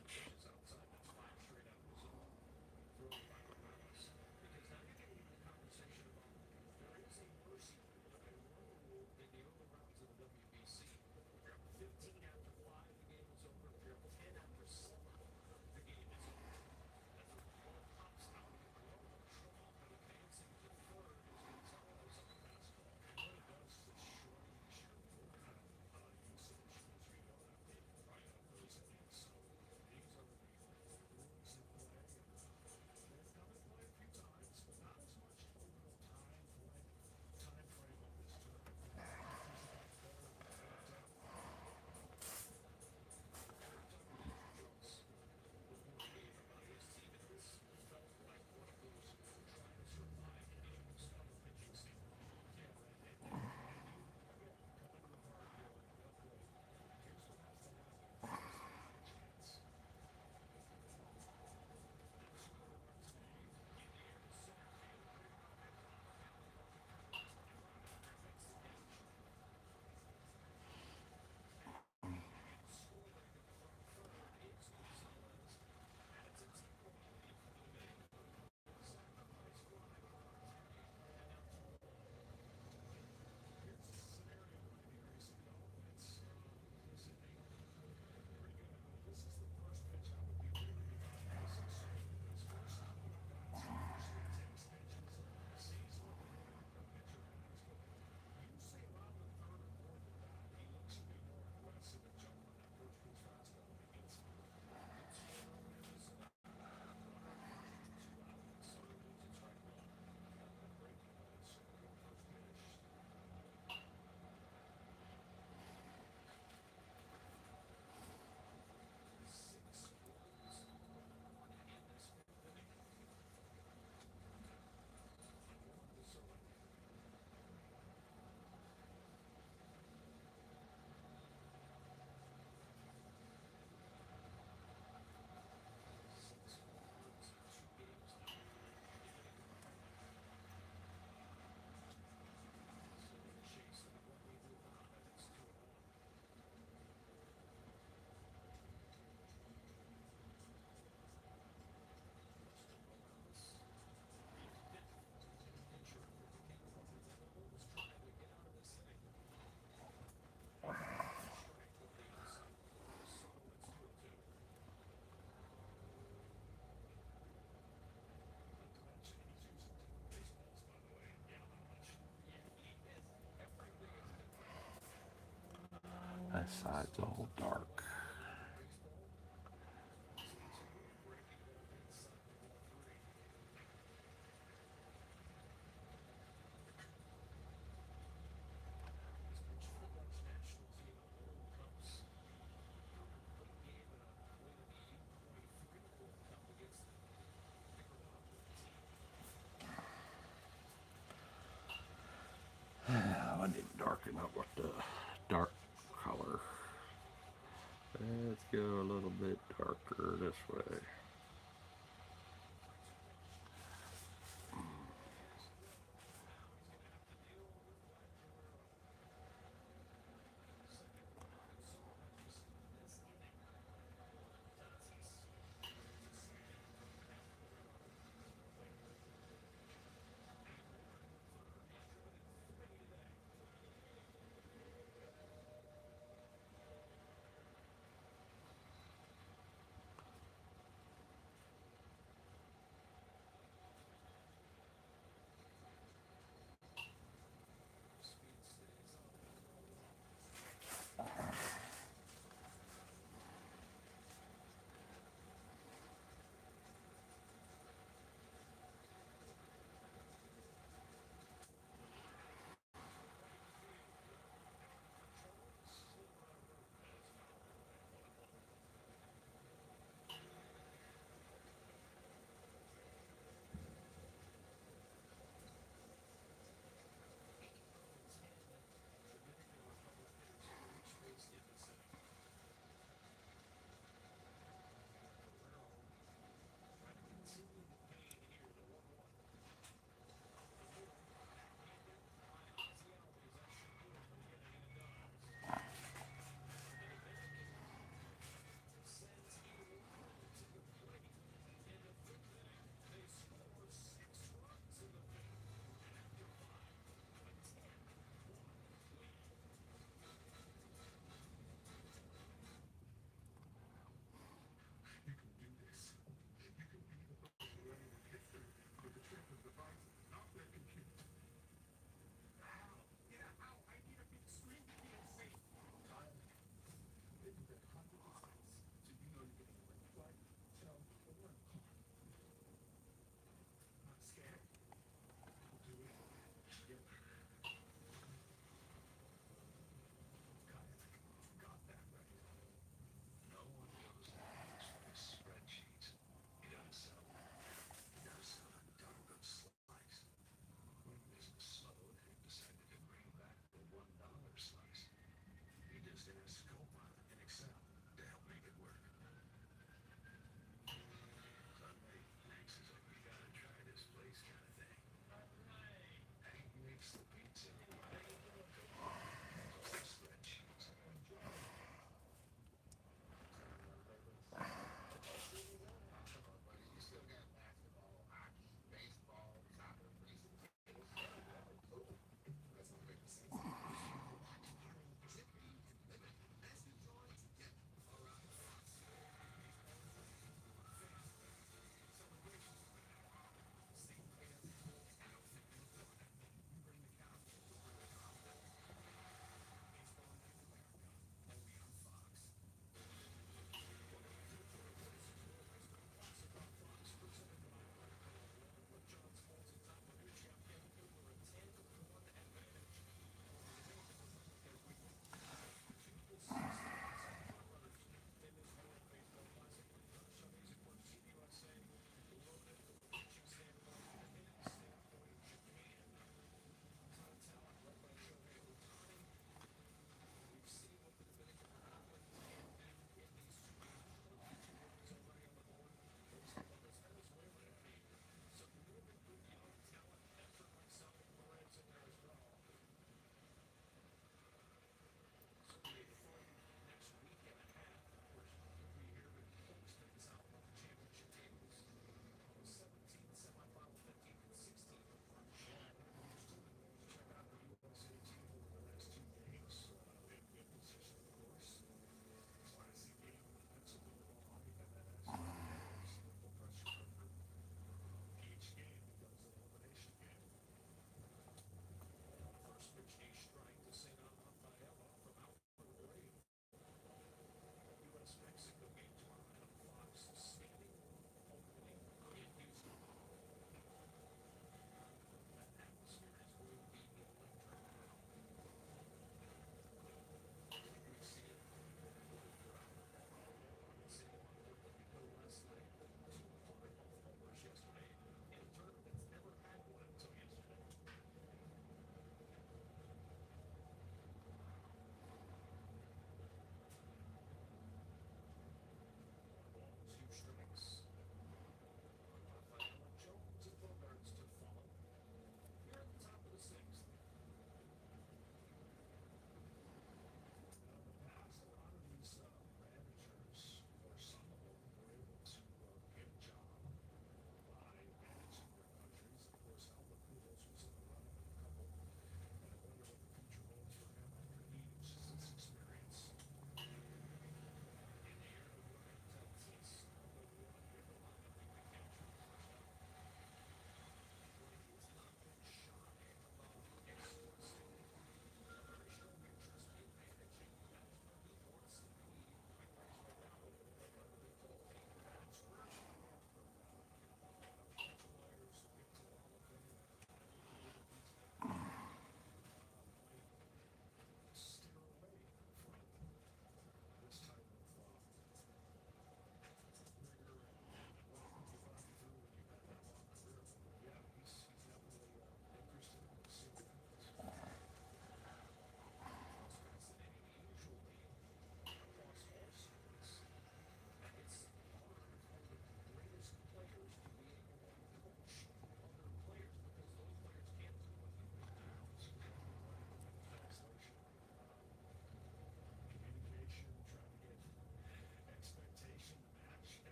That side's all dark. I need to darken up with the dark color. Let's go a little bit darker this way.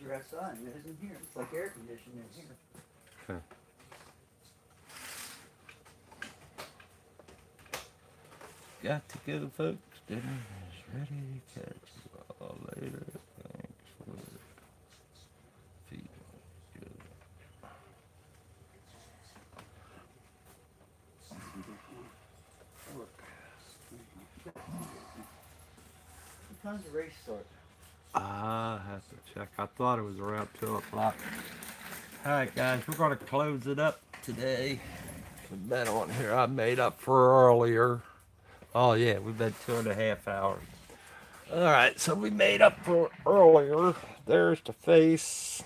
temperature outside and it is in here. It's like air conditioning in here. Got to go, folks. Dinner is ready. Catch you all later. Thanks for feeding. Good. What time's the race start? I have to check. I thought it was around 2 o'clock. Alright, guys, we're going to close it up today. We've been on here. I made up for earlier. Oh, yeah, we've been 2.5 hours. Alright, so we made up for earlier. There's the face.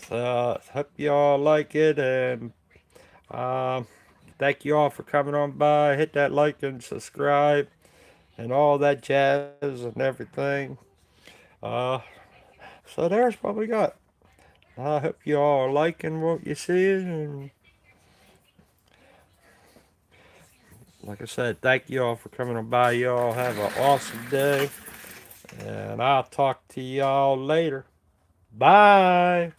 So, hope y'all like it. And thank you all for coming on by. Hit that like and subscribe. And all that jazz and everything. So there's what we got. I hope you all are liking what you see. And like I said, thank you all for coming on by. Y'all have an awesome day. And I'll talk to y'all later. Bye.